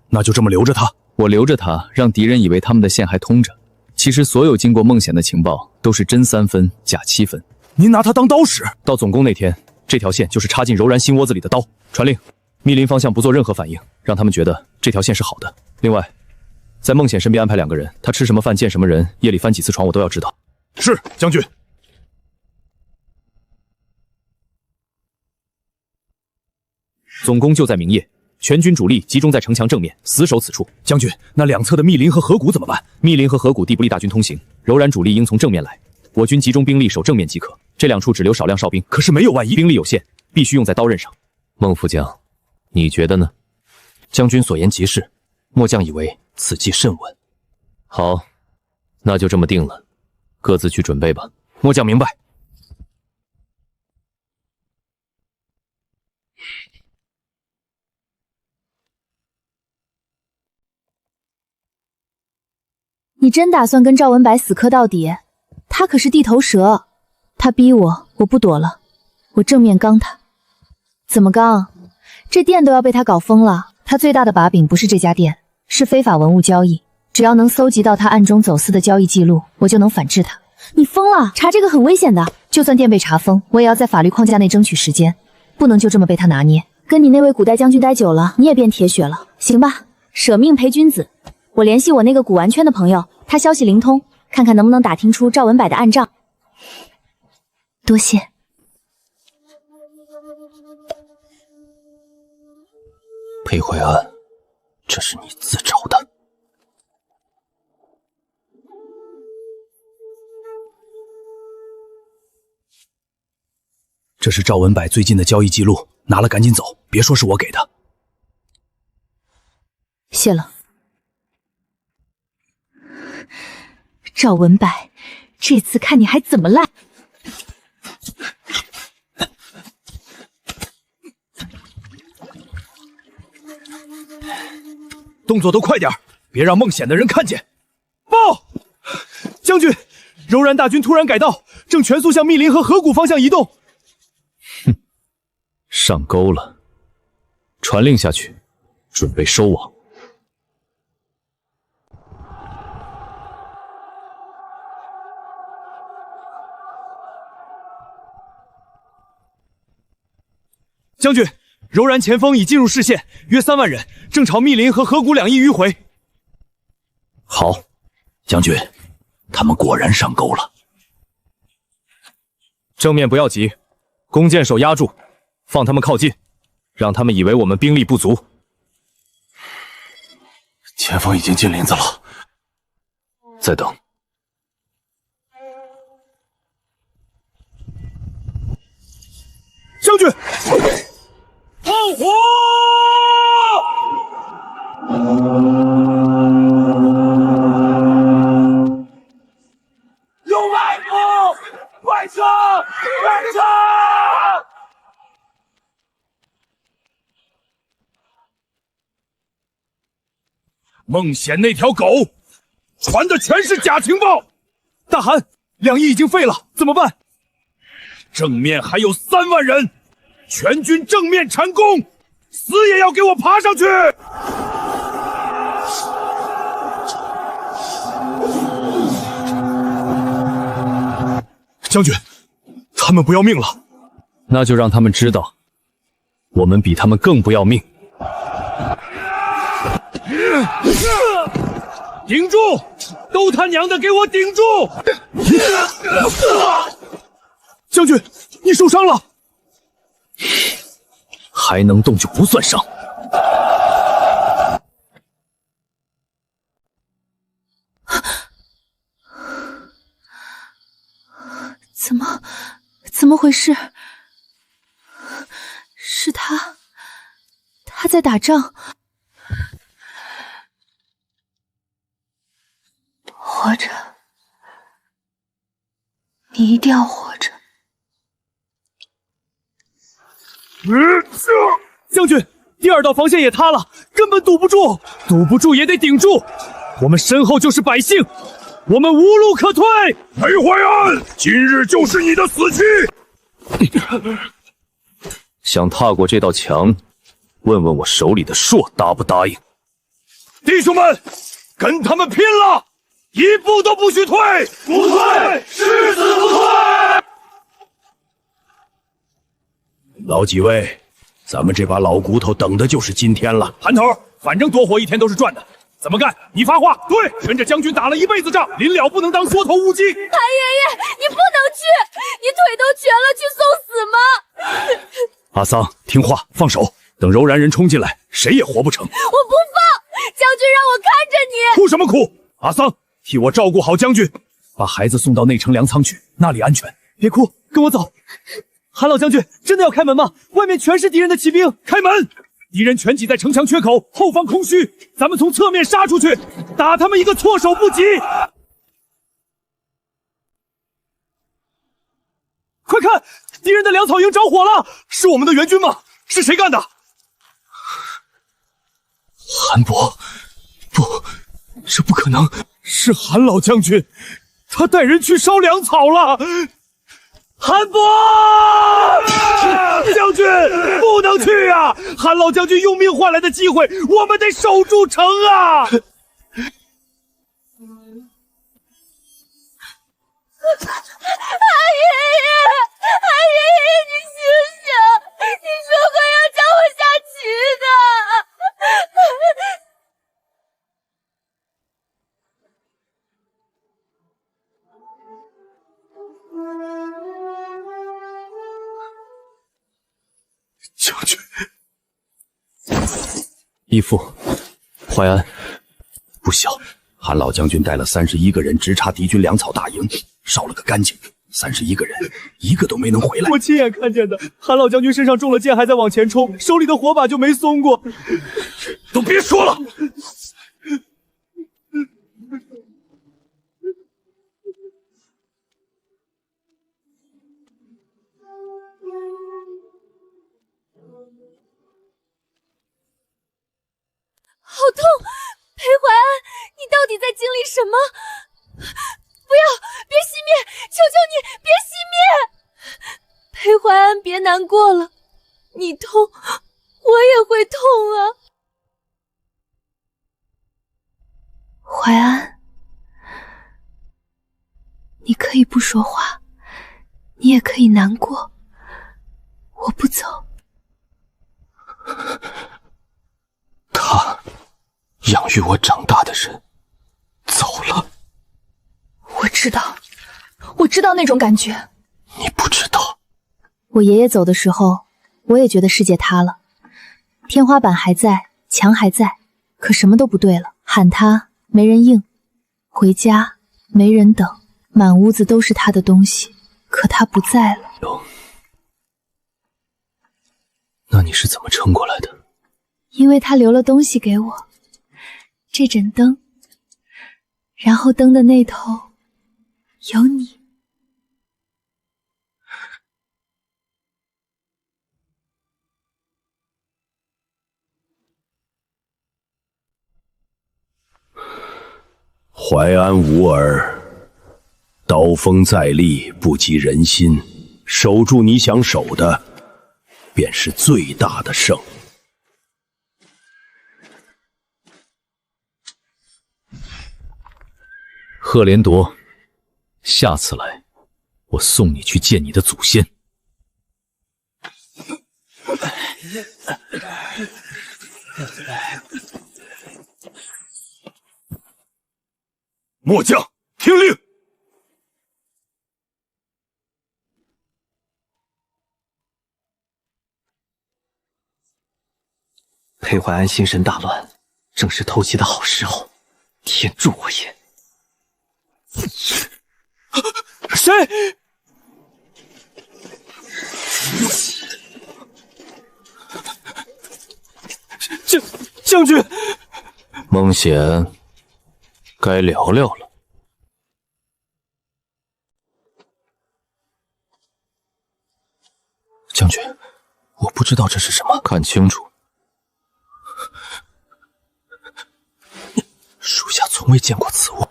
那就这么留着他。我留着他，让敌人以为他们的线还通着。其实所有经过孟显的情报都是真3分，假7分。您拿他当刀使？到总攻那天，这条线就是插进柔然心窝子里的刀。传令，密林方向不做任何反应，让他们觉得这条线是好的。另外，在孟显身边安排2个人，他吃什么饭见什么人，夜里翻几次床我都要知道。是，将军。总攻就在明夜，全军主力集中在城墙正面，死守此处。将军，那2侧的密林和河谷怎么办？密林和河谷地不利大军通行，柔然主力应从正面来。我军集中兵力守正面即可，这2处只留少量哨兵。可是没有万一，兵力有限，必须用在刀刃上。孟副将，你觉得呢？将军所言极是，末将以为此计甚稳。好，那就这么定了，各自去准备吧。末将明白。你真打算跟赵文柏死磕到底？他可是地头蛇，他逼我，我不躲了，我正面刚他。怎么刚？这店都要被他搞疯了。他最大的把柄不是这家店，是非法文物交易。只要能搜集到他暗中走私的交易记录，我就能反制他。你疯了？查这个很危险的，就算店被查封，我也要在法律框架内争取时间，不能就这么被他拿捏。跟你那位古代将军待久了，你也变铁血了。行吧，舍命陪君子。我联系我那个古玩圈的朋友，他消息灵通，看看能不能打听出赵文柏的暗账。多谢。裴怀安，这是你自找的。这是赵文柏最近的交易记录，拿了赶紧走，别说是我给的。谢了。赵文柏，这次看你还怎么赖！动作都快点，别让孟显的人看见。报，将军，柔然大军突然改道，正全速向密林和河谷方向移动。哼，上钩了，传令下去，准备收网。将军，柔然前锋已进入视线，约3万人，正朝密林和河谷2翼迂回。好，将军，他们果然上钩了。正面不要急，弓箭手压住，放他们靠近，让他们以为我们兵力不足。前锋已经进林子了，再等。将军，炮火！有外部，快撤！快撤！孟显那条狗传的全是假情报。大汗，2翼已经废了，怎么办？正面还有3万人，全军正面缠攻，死也要给我爬上去！将军，他们不要命了。那就让他们知道，我们比他们更不要命。顶住！都他娘的给我顶住！将军，你受伤了。还能动就不算伤。怎么回事？是他在打仗。活着，你一定要活着。将军，第2道防线也塌了，根本堵不住，堵不住也得顶住。我们身后就是百姓，我们无路可退。裴怀安，今日就是你的死期！想踏过这道墙，问问我手里的硕答不答应？弟兄们，跟他们拼了！一步都不许退！不退，誓死不退！老几位，咱们这把老骨头等的就是今天了。韩头，反正多活1天都是赚的，怎么干？你发话。对，跟着将军打了1辈子仗，临了不能当缩头乌鸡。韩爷爷，你不能去，你腿都瘸了，去送死吗？阿桑，听话，放手，等柔然人冲进来，谁也活不成。我不放，将军让我看着你。哭什么哭？阿桑，替我照顾好将军，把孩子送到内城粮仓去，那里安全。别哭，跟我走。韩老将军，真的要开门吗？外面全是敌人的骑兵。开门！敌人全挤在城墙缺口，后方空虚，咱们从侧面杀出去，打他们一个措手不及。快看，敌人的粮草营着火了，是我们的援军吗？是谁干的？韩伯，不，这不可能，是韩老将军，他带人去烧粮草了。韩伯，将军不能去啊！韩老将军用命换来的机会，我们得守住城啊！韩爷爷，你醒醒！你说过要教我下棋的。将军，义父，淮安不小，韩老将军带了31个人直插敌军粮草大营，烧了个干净。31个人，一个都没能回来。我亲眼看见的，韩老将军身上中了箭，还在往前冲，手里的火把就没松过。都别说了。好痛！裴淮安，你到底在经历什么？不要，别熄灭！求求你，别熄灭！裴淮安，别难过了，你痛，我也会痛啊。淮安，你可以不说话，你也可以难过，我不走。他养育我长大的人走了。我知道那种感觉。你不知道。我爷爷走的时候，我也觉得世界塌了，天花板还在，墙还在，可什么都不对了。喊他没人应，回家没人等，满屋子都是他的东西，可他不在了。那你是怎么撑过来的？因为他留了东西给我，这盏灯，然后灯的那头有你。淮安无儿，刀锋再利不及人心，守住你想守的，便是最大的胜。赫连铎，下次来，我送你去见你的祖先。末将听令。裴淮安心神大乱，正是偷袭的好时候，天助我也！谁？将军，孟显，该聊聊了。将军，我不知道这是什么，看清楚。属下从未见过此物。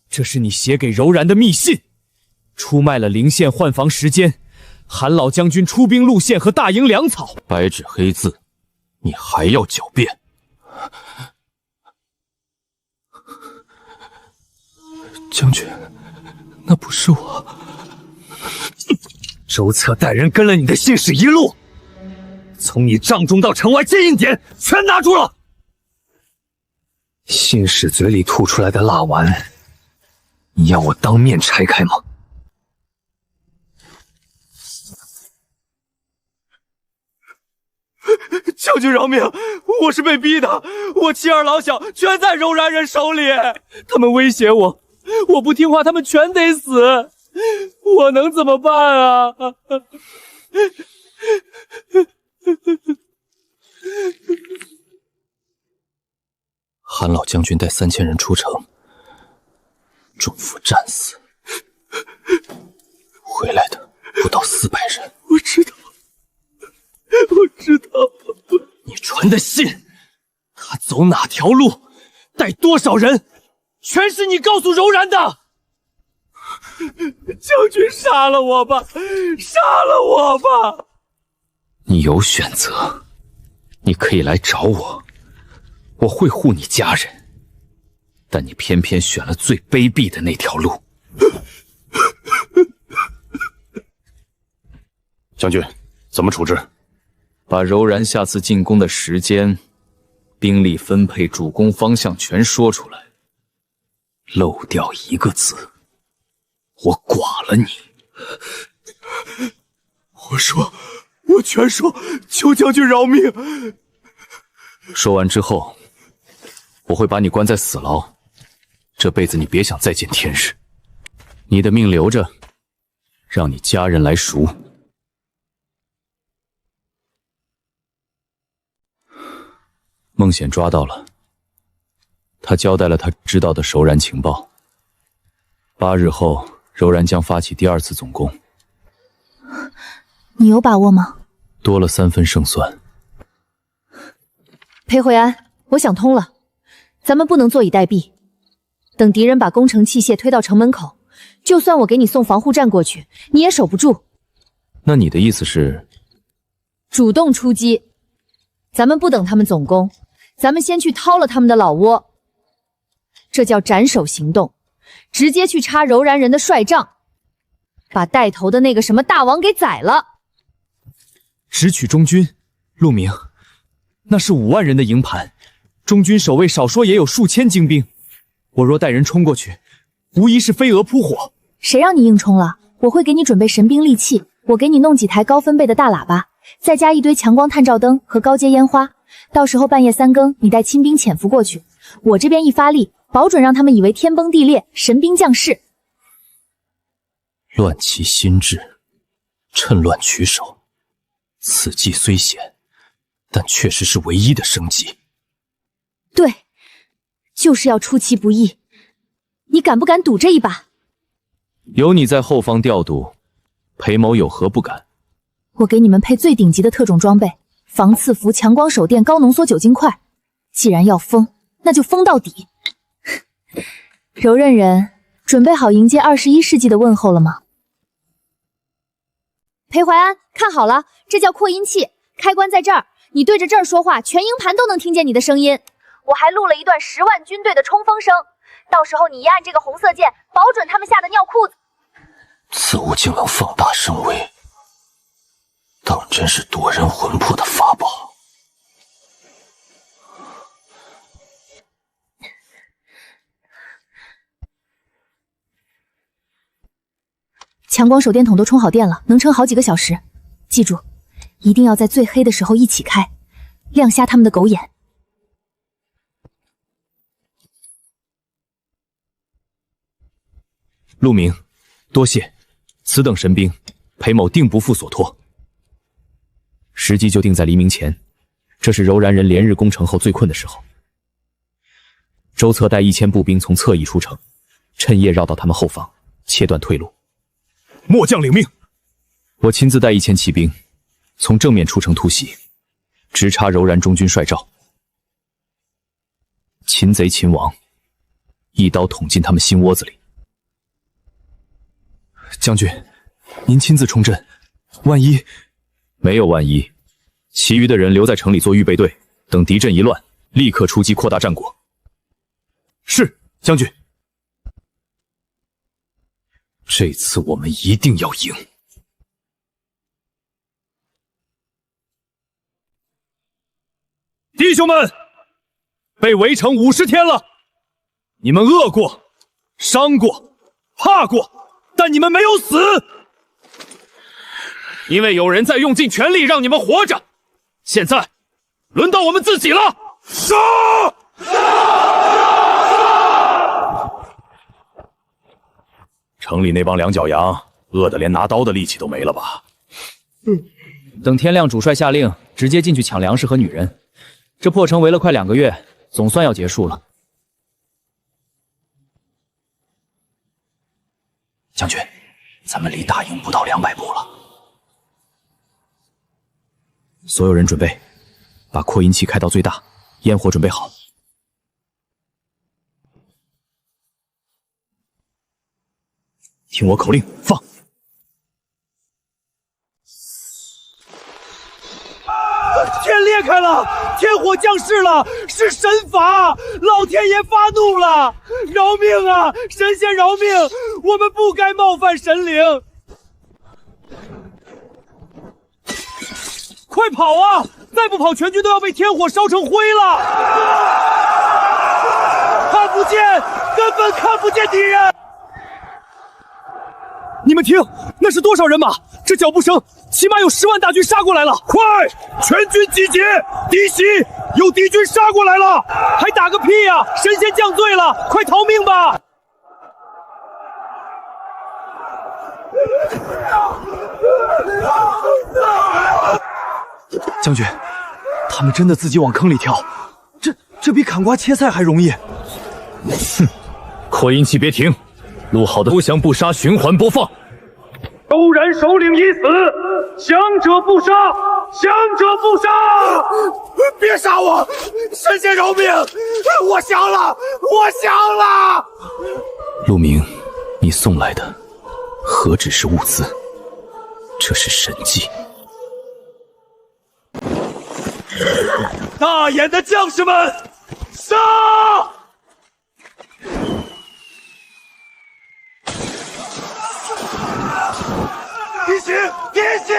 这是你写给柔然的密信，出卖了灵县换防时间，韩老将军出兵路线和大营粮草。白纸黑字，你还要狡辩？将军，那不是我。周策带人跟了你的信使一路，从你帐中到城外接应点全拿住了。信使嘴里吐出来的蜡丸，你要我当面拆开吗？将军饶命！我是被逼的，我妻儿老小全在柔然人手里，他们威胁我，我不听话，他们全得死，我能怎么办啊？韩老将军带3000人出城，中伏战死，回来的不到400人。我知道。你传的信，他走哪条路，带多少人，全是你告诉柔然的。将军，杀了我吧，杀了我吧！你有选择，你可以来找我，我会护你家人，但你偏偏选了最卑鄙的那条路。将军，怎么处置？把柔然下次进攻的时间、兵力分配、主攻方向全说出来，漏掉一个字，我剐了你。我说我全说，求将军饶命。说完之后，我会把你关在死牢，这辈子你别想再见天日。你的命留着，让你家人来赎。孟显抓到了，他交代了他知道的柔然情报。8日后，柔然将发起第2次总攻。你有把握吗？多了3分胜算。裴惠安，我想通了，咱们不能坐以待毙。等敌人把攻城器械推到城门口，就算我给你送防护站过去，你也守不住。那你的意思是？主动出击，咱们不等他们总攻，咱们先去掏了他们的老窝，这叫斩首行动，直接去插柔然人的帅帐，把带头的那个什么大王给宰了。直取中军，陆明，那是5万人的营盘，中军守卫少说也有数千精兵，我若带人冲过去，无疑是飞蛾扑火。谁让你硬冲了？我会给你准备神兵利器，我给你弄几台高分贝的大喇叭，再加一堆强光探照灯和高阶烟花，到时候半夜3更，你带亲兵潜伏过去，我这边一发力，保准让他们以为天崩地裂，神兵降世。乱其心智，趁乱取守，此计虽险，但确实是唯一的生机。对，就是要出其不意，你敢不敢赌这一把？有你在后方调度，裴某有何不敢？我给你们配最顶级的特种装备，防刺服、强光手电、高浓缩酒精块。既然要疯，那就疯到底。柔韧人，准备好迎接21世纪的问候了吗？裴怀安，看好了，这叫扩音器，开关在这儿，你对着这儿说话，全营盘都能听见你的声音。我还录了一段10万军队的冲锋声，到时候你一按这个红色键，保准他们吓得尿裤子。此物竟能放大声威，当真是夺人魂魄的法宝。强光手电筒都充好电了，能撑好几个小时。记住，一定要在最黑的时候一起开，亮瞎他们的狗眼。陆明，多谢，此等神兵，裴某定不负所托。时机就定在黎明前，这是柔然人连日攻城后最困的时候。周策带1000步兵从侧翼出城，趁夜绕到他们后方，切断退路。末将领命。我亲自带1000骑兵，从正面出城突袭，直插柔然中军帅帐。擒贼擒王，一刀捅进他们心窝子里。将军，您亲自冲阵，万一……没有万一，其余的人留在城里做预备队，等敌阵一乱，立刻出击，扩大战果。是，将军。这次我们一定要赢。弟兄们，被围城50天了，你们饿过、伤过、怕过，但你们没有死，因为有人在用尽全力让你们活着。现在，轮到我们自己了！杀！城里那帮两脚羊饿得连拿刀的力气都没了吧？等天亮，主帅下令，直接进去抢粮食和女人。这破城围了快2个月，总算要结束了。将军，咱们离大营不到200步了。所有人准备，把扩音器开到最大，烟火准备好。听我口令，放！天裂开了，天火降世了，是神法！老天爷发怒了，饶命啊！神仙饶命！我们不该冒犯神灵。快跑啊！再不跑，全军都要被天火烧成灰了！看不见，根本看不见敌人。你们听，那是多少人马？这脚步声，起码有10万大军杀过来了！快，全军集结！敌袭，有敌军杀过来了！还打个屁呀！神仙降罪了，快逃命吧！将军，他们真的自己往坑里跳，这比砍瓜切菜还容易。哼，扩音器别停，录好的投降不杀循环播放。骤然首领已死，降者不杀，降者不杀！别杀我！神仙饶命！我降了，我降了！陆明，你送来的何止是物资，这是神迹。大眼的将士们，杀！敌袭！敌袭！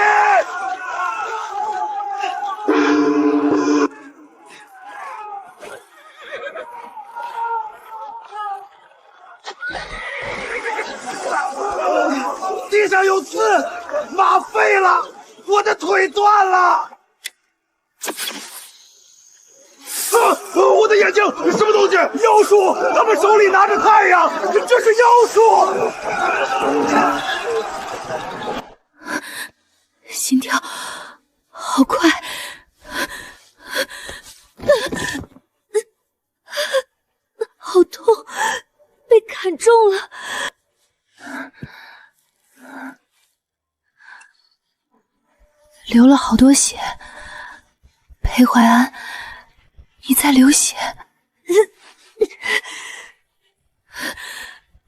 地上有刺，马废了，我的腿断了。我的眼睛，什么东西？妖术！他们手里拿着太阳，这是妖术！心跳好快，好痛，被砍中了。流了好多血，裴怀安，你在流血。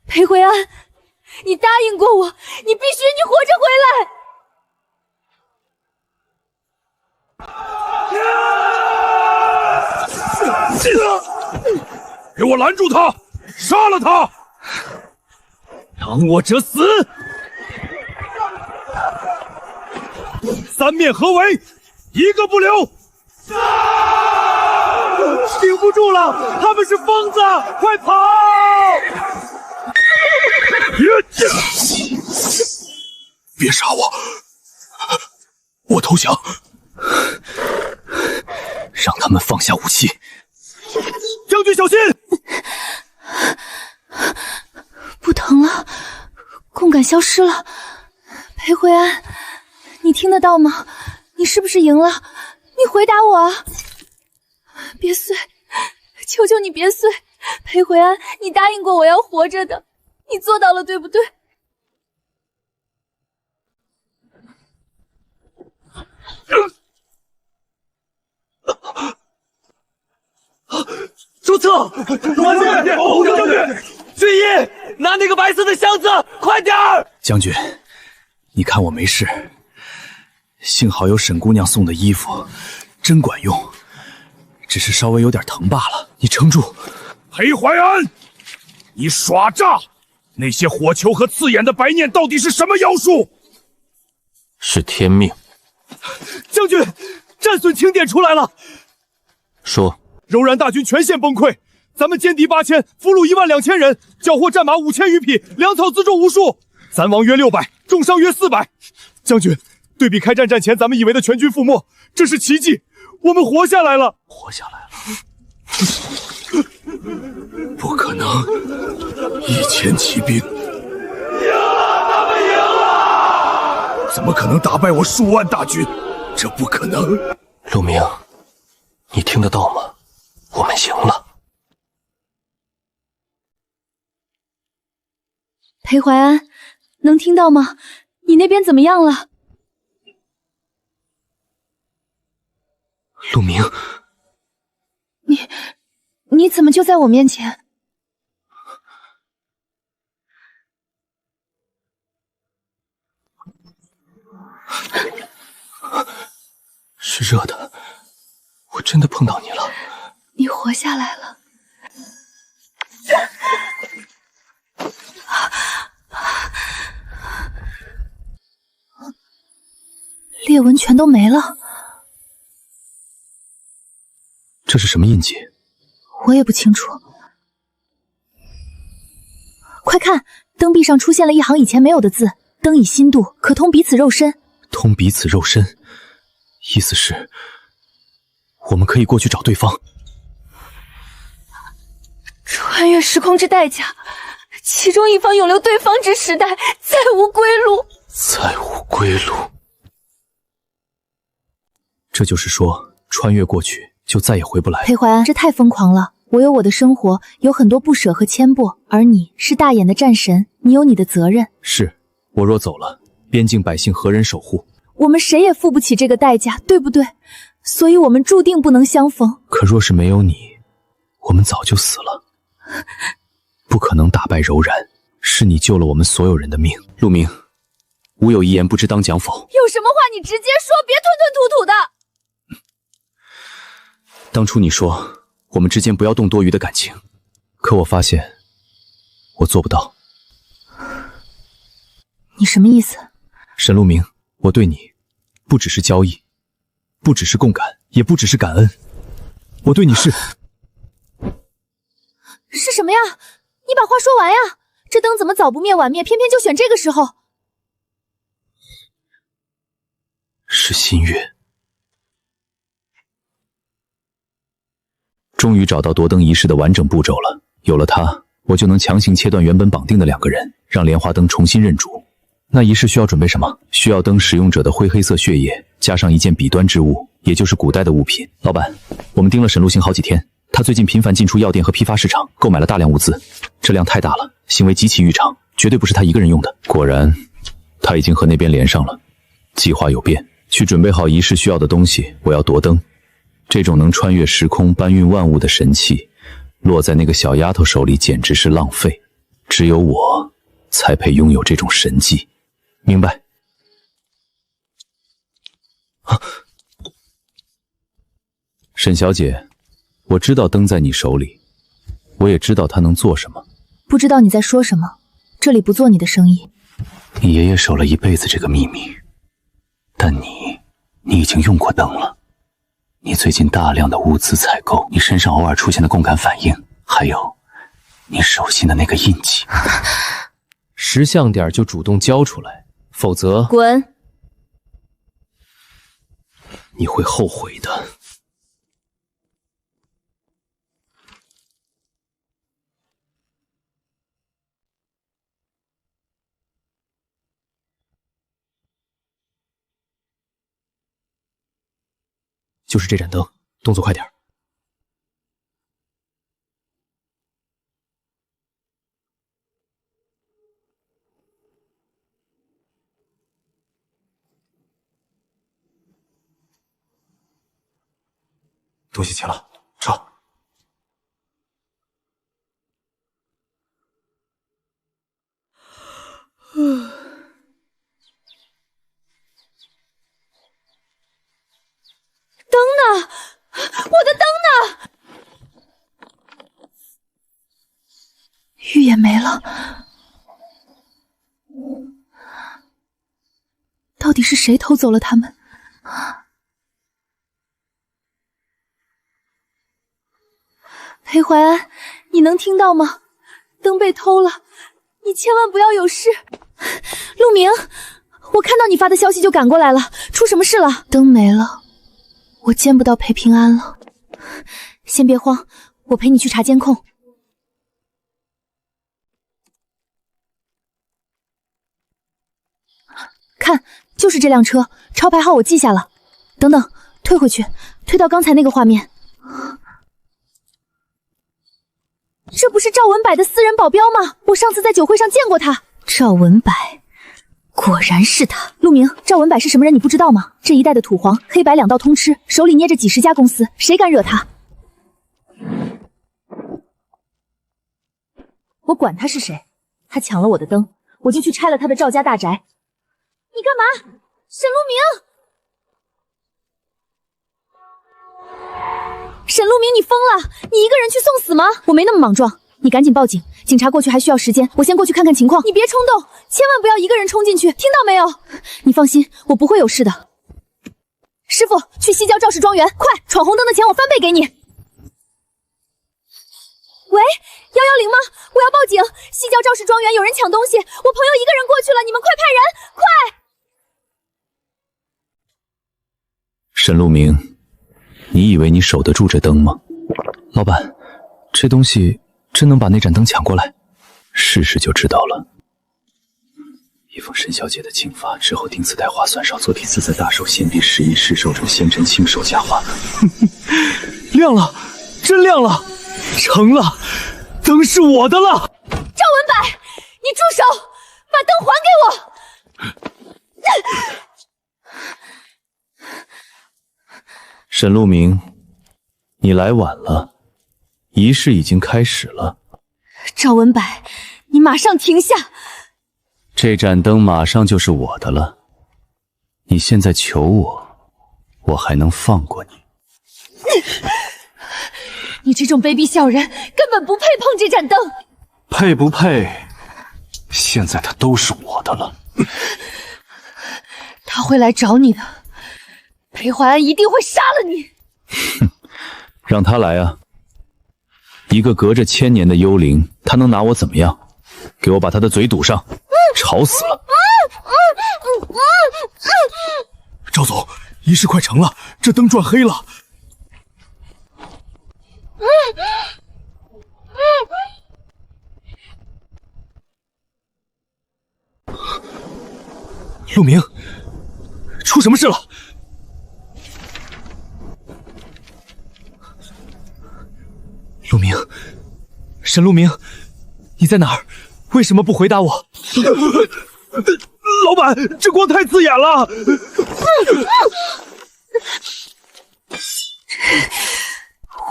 裴怀安，你答应过我，你必须你活着回来。给我拦住他，杀了他！挡我者死！三面合围，一个不留！顶不住了，他们是疯子，快跑！别杀我，我投降。让他们放下武器。将军小心！不疼了，共感消失了。裴怀安，你听得到吗？你是不是赢了？你回答我啊！别碎，求求你别碎！裴怀安，你答应过我要活着的，你做到了，对不对？朱策，王将军，军医，拿那个白色的箱子，快点儿！将军，你看我没事，幸好有沈姑娘送的衣服，真管用，只是稍微有点疼罢了。你撑住。裴怀安，你耍诈！那些火球和刺眼的白念到底是什么妖术？是天命。将军，战损清点出来了。说。柔然大军全线崩溃，咱们歼敌8000，俘虏12000人，缴获战马5000余匹，粮草辎重无数，咱亡约600，重伤约400。将军，对比开战战前咱们以为的全军覆没，这是奇迹，我们活下来了！活下来了？不可能！1000骑兵，赢了，他们赢了！怎么可能打败我数万大军？这不可能！陆明，你听得到吗？我们赢了。裴怀安，能听到吗？你那边怎么样了？陆明，你怎么就在我面前？是热的，我真的碰到你了。你活下来了。裂纹全都没了。这是什么印记？我也不清楚。快看，灯壁上出现了一行以前没有的字，灯以心度，可通彼此肉身。通彼此肉身，意思是我们可以过去找对方。穿越时空之代价，其中一方永留对方之时代，再无归路。再无归路。这就是说，穿越过去就再也回不来了。裴怀安，这太疯狂了。我有我的生活，有很多不舍和牵绊，而你是大眼的战神，你有你的责任。是，我若走了，边境百姓何人守护？我们谁也付不起这个代价，对不对？所以我们注定不能相逢。可若是没有你，我们早就死了。不可能打败柔然，是你救了我们所有人的命。陆明，吾有一言不知当讲否？有什么话你直接说，别吞吞吐吐的。当初你说我们之间不要动多余的感情，可我发现我做不到。你什么意思？沈陆明，我对你不只是交易，不只是共感，也不只是感恩，我对你是什么呀？你把话说完呀！这灯怎么早不灭晚灭，偏偏就选这个时候？是新月。终于找到夺灯仪式的完整步骤了，有了它，我就能强行切断原本绑定的两个人，让莲花灯重新认主。那仪式需要准备什么？需要灯使用者的灰黑色血液，加上一件彼端之物，也就是古代的物品。老板，我们盯了沈陆行好几天，他最近频繁进出药店和批发市场，购买了大量物资，这量太大了，行为极其异常，绝对不是他一个人用的。果然，他已经和那边连上了。计划有变，去准备好仪式需要的东西，我要夺灯。这种能穿越时空搬运万物的神器，落在那个小丫头手里简直是浪费。只有我才配拥有这种神技，明白？沈小姐，我知道灯在你手里，我也知道它能做什么。不知道你在说什么，这里不做你的生意。你爷爷守了一辈子这个秘密，但你已经用过灯了。你最近大量的物资采购，你身上偶尔出现的共感反应，还有你手心的那个印记，识相点就主动交出来，否则滚！你会后悔的。就是这盏灯，动作快点。东西齐了，撤。灯呢？我的灯呢？玉也没了，到底是谁偷走了他们？裴怀安，你能听到吗？灯被偷了，你千万不要有事。陆明，我看到你发的消息就赶过来了，出什么事了？灯没了，我见不到裴平安了。先别慌，我陪你去查监控。看，就是这辆车，超牌号我记下了。等等，退回去，退到刚才那个画面。这不是赵文柏的私人保镖吗？我上次在酒会上见过他。赵文柏，果然是他。陆明，赵文柏是什么人你不知道吗？这一代的土皇，黑白两道通吃，手里捏着几十家公司，谁敢惹他？我管他是谁，他抢了我的灯，我就去拆了他的赵家大宅。你干嘛？沈陆明！沈陆明，你疯了！你一个人去送死吗？我没那么莽撞，你赶紧报警，警察过去还需要时间，我先过去看看情况。你别冲动，千万不要一个人冲进去，听到没有？你放心，我不会有事的。师傅，去西郊赵氏庄园，快！闯红灯的钱我翻倍给你。喂，110吗？我要报警！现西郊赵氏庄园有人抢东西，我朋友一个人过去了，你们快派人，快！沈路明，你以为你守得住这灯吗？老板，这东西真能把那盏灯抢过来？试试就知道了。一封沈小姐的请法，之后定此带花算少作品自在大寿先帝11世寿准仙臣亲手佳话。亮了，真亮了，成了，灯是我的了。赵文柏，你住手，把灯还给我！沈路明，你来晚了，仪式已经开始了。赵文柏，你马上停下！这盏灯马上就是我的了。你现在求我，我还能放过你？你这种卑鄙小人，根本不配碰这盏灯。配不配？现在它都是我的了。他会来找你的，裴怀安一定会杀了你。哼，让他来啊！一个隔着1000年的幽灵，他能拿我怎么样？给我把他的嘴堵上！吵死了！赵总，仪式快成了，这灯转黑了。陆明，出什么事了？陆明，沈陆明，你在哪儿？为什么不回答我？老板，这光太刺眼了！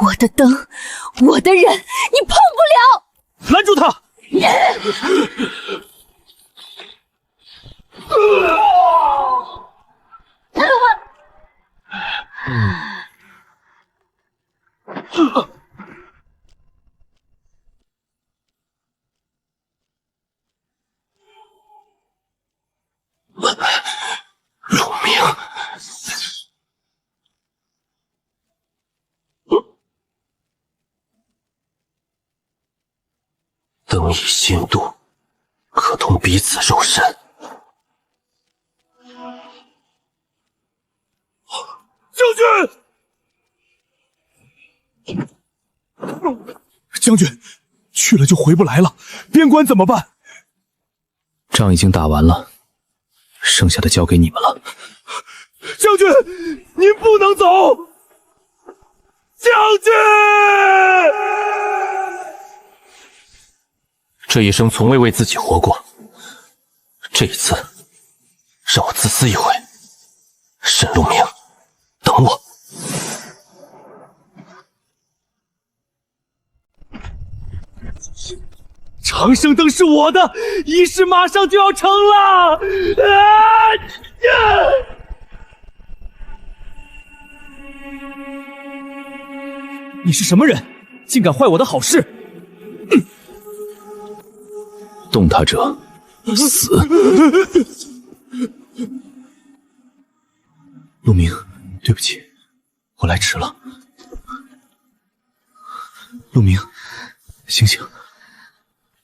我的灯，我的人，你碰不了！拦住他！陆明，灯已心度，可同彼此肉身。将军，去了就回不来了，边关怎么办？仗已经打完了，剩下的交给你们了。将军，您不能走！将军，这一生从未为自己活过，这一次让我自私一回。沈路明，等我。长生灯是我的，仪式马上就要成了！你是什么人，竟敢坏我的好事？动他者死！陆明，对不起，我来迟了。陆明，醒醒！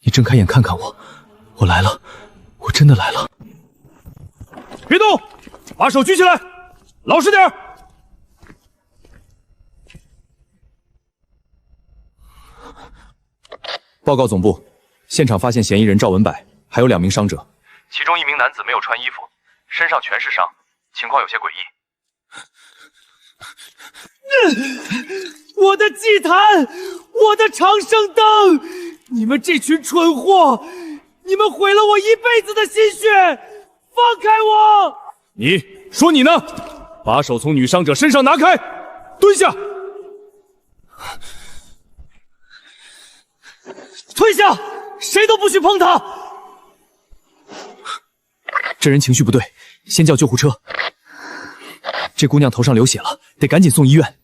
你睁开眼看看我，我来了，我真的来了。别动，把手举起来，老实点。报告总部，现场发现嫌疑人赵文柏，还有2名伤者，其中1名男子没有穿衣服，身上全是伤，情况有些诡异。我的祭坛，我的长生灯，你们这群蠢货，你们毁了我一辈子的心血，放开我！你说你呢？把手从女伤者身上拿开，蹲下，退下，谁都不许碰他！这人情绪不对，先叫救护车。这姑娘头上流血了，得赶紧送医院。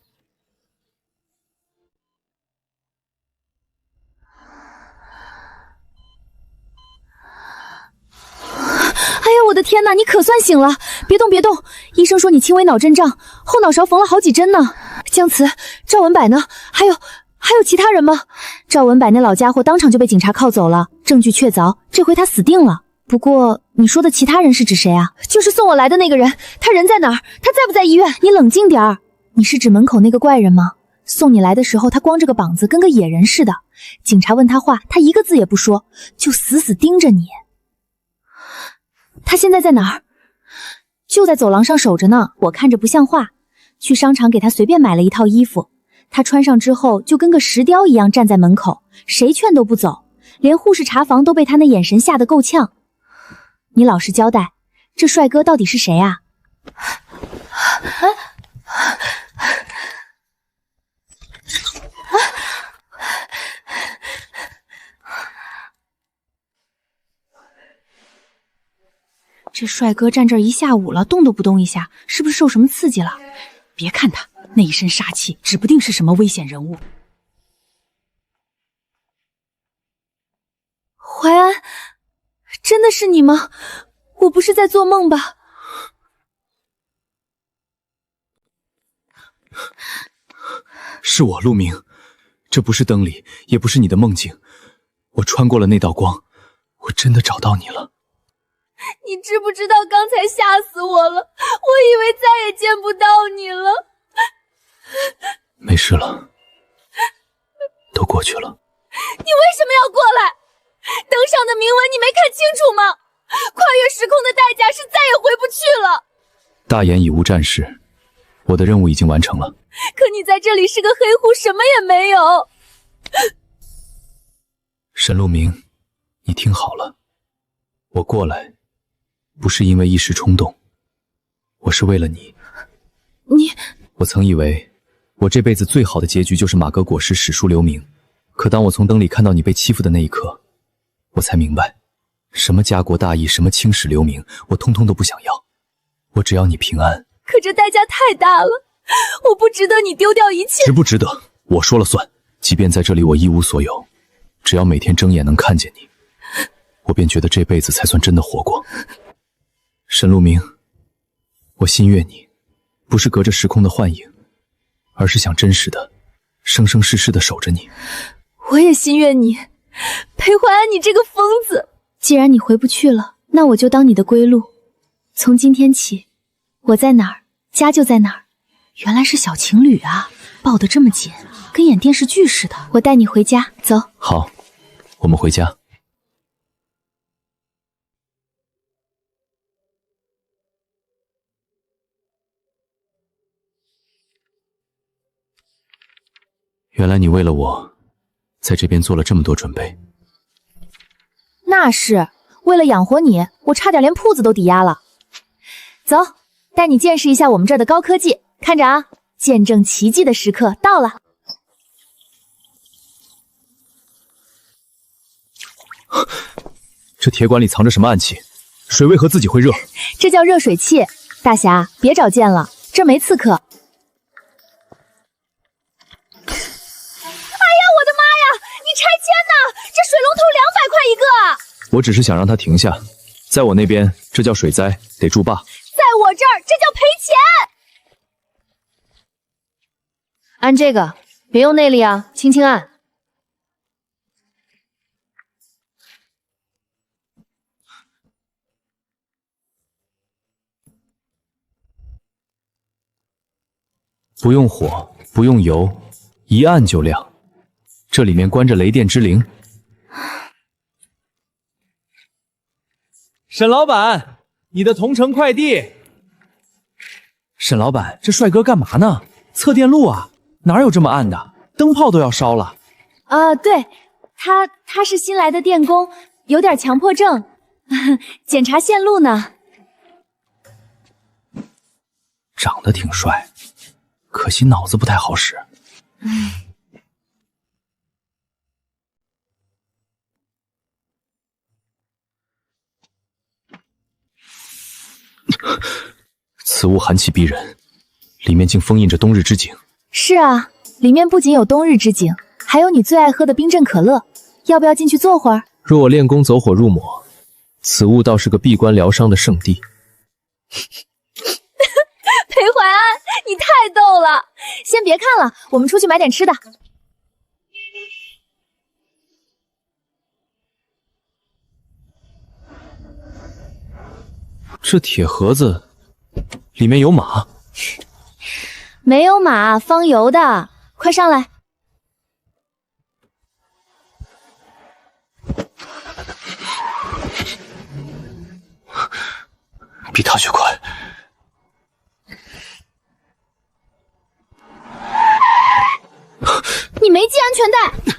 哎呀，我的天哪！你可算醒了，别动别动！医生说你轻微脑震荡，后脑勺缝了好几针呢。姜慈、赵文柏呢？还有还有其他人吗？赵文柏那老家伙当场就被警察铐走了，证据确凿，这回他死定了。不过你说的其他人是指谁啊？就是送我来的那个人，他人在哪儿？他在不在医院？你冷静点儿。你是指门口那个怪人吗？送你来的时候，他光着个膀子，跟个野人似的。警察问他话，他一个字也不说，就死死盯着你。他现在在哪儿？就在走廊上守着呢，我看着不像话。去商场给他随便买了一套衣服，他穿上之后就跟个石雕一样站在门口，谁劝都不走，连护士查房都被他那眼神吓得够呛。你老实交代，这帅哥到底是谁啊？这帅哥站这儿一下午了，动都不动一下，是不是受什么刺激了？别看他那一身杀气，指不定是什么危险人物。淮安，真的是你吗？我不是在做梦吧？是我，陆明，这不是灯里，也不是你的梦境，我穿过了那道光，我真的找到你了。你知不知道刚才吓死我了？我以为再也见不到你了。没事了，都过去了。你为什么要过来？灯上的铭文你没看清楚吗？跨越时空的代价是再也回不去了。大言已无战事，我的任务已经完成了。可你在这里是个黑户，什么也没有。沈陆明，你听好了，我过来不是因为一时冲动，我是为了你。我曾以为我这辈子最好的结局就是马革裹尸，史书留名。可当我从灯里看到你被欺负的那一刻，我才明白，什么家国大义，什么青史留名，我通通都不想要。我只要你平安。可这代价太大了，我不值得你丢掉一切。值不值得，我说了算。即便在这里我一无所有，只要每天睁眼能看见你，我便觉得这辈子才算真的活过。沈陆明，我心悦你，不是隔着时空的幻影，而是想真实的生生世世的守着你。我也心悦你，裴淮安，你这个疯子！既然你回不去了，那我就当你的归路。从今天起，我在哪儿，家就在哪儿。原来是小情侣啊，抱得这么紧，跟演电视剧似的。我带你回家，走。好，我们回家。原来你为了我，在这边做了这么多准备。那是为了养活你，我差点连铺子都抵押了。走，带你见识一下我们这儿的高科技。看着啊，见证奇迹的时刻到了。这铁管里藏着什么暗器？水为何自己会热？这叫热水器。大侠，别找贱了，这没刺客。拆迁呢？这水龙头200块一个啊！我只是想让它停下，在我那边这叫水灾，得筑坝；在我这儿这叫赔钱。按这个，别用内力啊，轻轻按。不用火，不用油，一按就亮。这里面关着雷电之灵。沈老板，你的同城快递。沈老板，这帅哥干嘛呢？测电路啊，哪有这么暗的？灯泡都要烧了。对，他是新来的电工，有点强迫症，检查线路呢。长得挺帅，可惜脑子不太好使。此物寒气逼人，里面竟封印着冬日之景。是啊，里面不仅有冬日之景，还有你最爱喝的冰镇可乐。要不要进去坐会儿？若我练功走火入魔，此物倒是个闭关疗伤的圣地。裴淮安，你太逗了！先别看了，我们出去买点吃的。这铁盒子里面有马？没有马，方油的，快上来。比他去快。你没系安全带。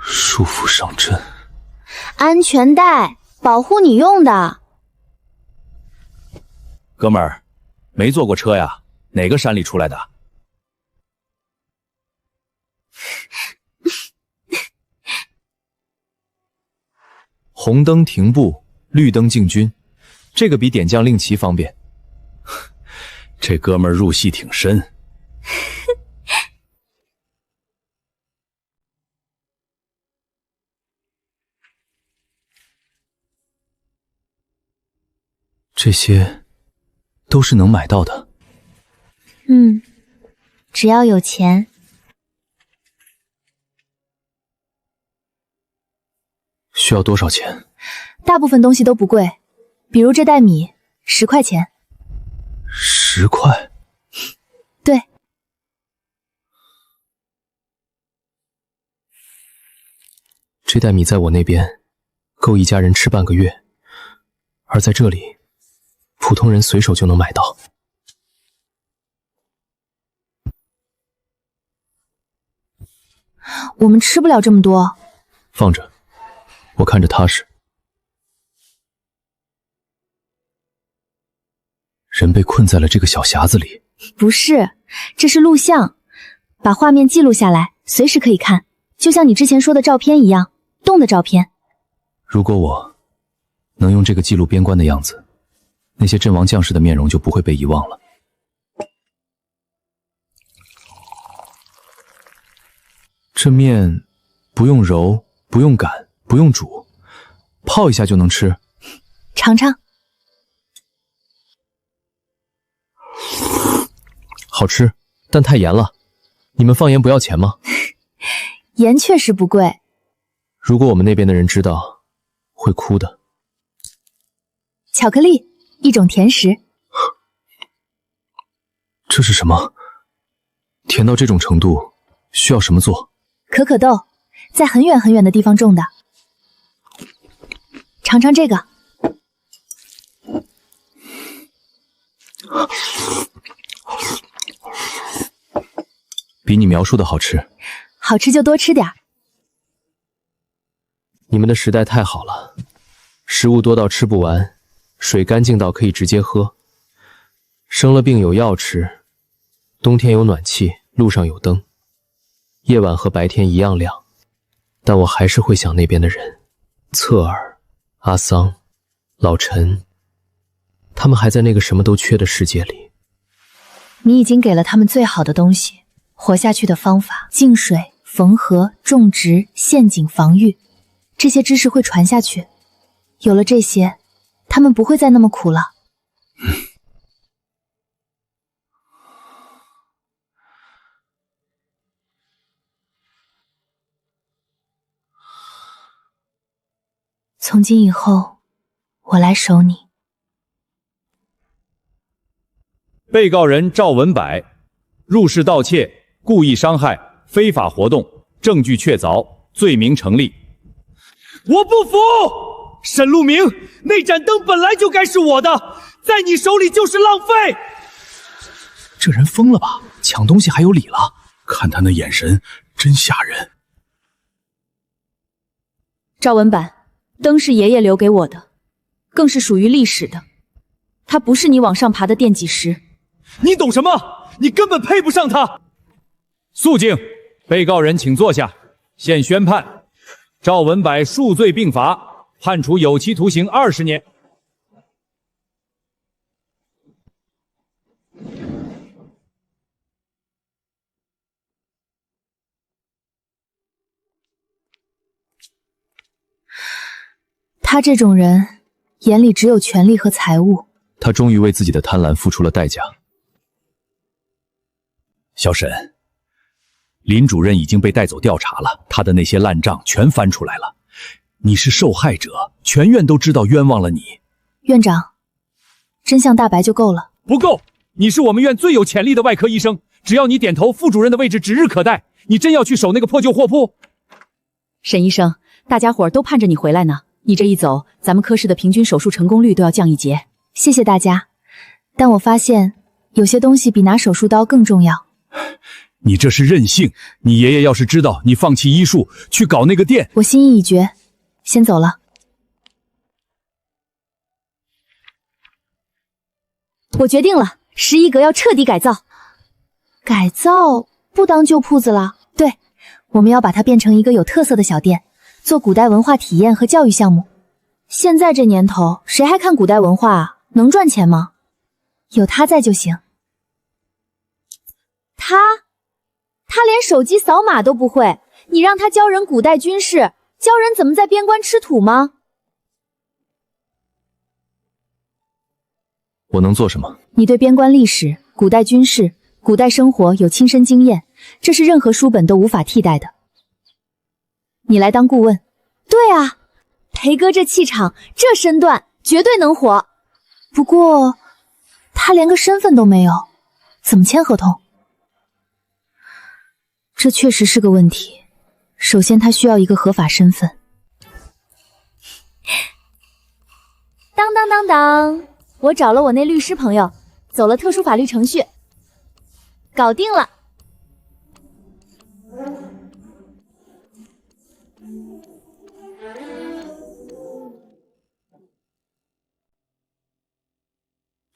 束缚上阵。安全带保护你用的。哥们儿，没坐过车呀？哪个山里出来的？红灯停步，绿灯进军，这个比点将令旗方便。这哥们儿入戏挺深。这些都是能买到的。只要有钱。需要多少钱？大部分东西都不贵，比如这袋米，10块钱。10块？对。这袋米在我那边够一家人吃半个月，而在这里，普通人随手就能买到。我们吃不了这么多。放着，我看着踏实。人被困在了这个小匣子里。不是，这是录像，把画面记录下来，随时可以看，就像你之前说的照片一样，动的照片。如果我能用这个记录边关的样子，那些阵亡将士的面容就不会被遗忘了。这面不用揉，不用擀，不用煮，泡一下就能吃。尝尝。好吃，但太盐了。你们放盐不要钱吗？盐确实不贵。如果我们那边的人知道，会哭的。巧克力，一种甜食。这是什么？甜到这种程度，需要什么做？可可豆，在很远很远的地方种的。尝尝这个。比你描述的好吃。好吃就多吃点。你们的时代太好了，食物多到吃不完，水干净到可以直接喝，生了病有药吃，冬天有暖气，路上有灯，夜晚和白天一样亮。但我还是会想那边的人，侧耳、阿桑、老陈，他们还在那个什么都缺的世界里。你已经给了他们最好的东西，活下去的方法，净水、缝合、种植、陷阱、防御，这些知识会传下去。有了这些，他们不会再那么苦了。从今以后，我来守你。被告人赵文柏，入室盗窃、故意伤害、非法活动，证据确凿，罪名成立。我不服！沈路明，那盏灯本来就该是我的，在你手里就是浪费。这人疯了吧？抢东西还有理了？看他那眼神，真吓人。赵文柏，灯是爷爷留给我的，更是属于历史的，它不是你往上爬的奠基石。你懂什么？你根本配不上他。肃静，被告人请坐下。现宣判，赵文柏数罪并罚，判处有期徒刑20年。他这种人，眼里只有权力和财物。他终于为自己的贪婪付出了代价。小沈，林主任已经被带走调查了，他的那些烂账全翻出来了。你是受害者，全院都知道冤枉了你。院长，真相大白就够了。不够，你是我们院最有潜力的外科医生，只要你点头，副主任的位置指日可待。你真要去守那个破旧货铺？沈医生，大家伙儿都盼着你回来呢。你这一走，咱们科室的平均手术成功率都要降一截。谢谢大家，但我发现有些东西比拿手术刀更重要。你这是任性！你爷爷要是知道你放弃医术去搞那个店，我心意已决，先走了。我决定了，11阁要彻底改造。改造？不当旧铺子了？对，我们要把它变成一个有特色的小店，做古代文化体验和教育项目。现在这年头，谁还看古代文化啊？能赚钱吗？有他在就行。他连手机扫码都不会，你让他教人古代军事，教人怎么在边关吃土吗？我能做什么？你对边关历史、古代军事、古代生活有亲身经验，这是任何书本都无法替代的。你来当顾问。对啊，裴哥这气场，这身段，绝对能火。不过，他连个身份都没有，怎么签合同？这确实是个问题。首先，他需要一个合法身份。当当当当，我找了我那律师朋友，走了特殊法律程序，搞定了。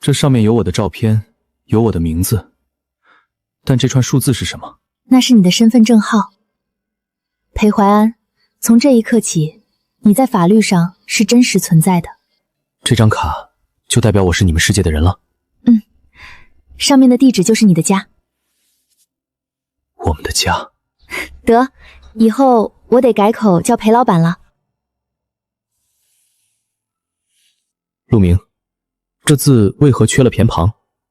这上面有我的照片，有我的名字，但这串数字是什么？那是你的身份证号。裴怀安，从这一刻起，你在法律上是真实存在的。这张卡就代表我是你们世界的人了？嗯，上面的地址就是你的家。我们的家。得，以后我得改口叫裴老板了。陆明，这字为何缺了偏旁？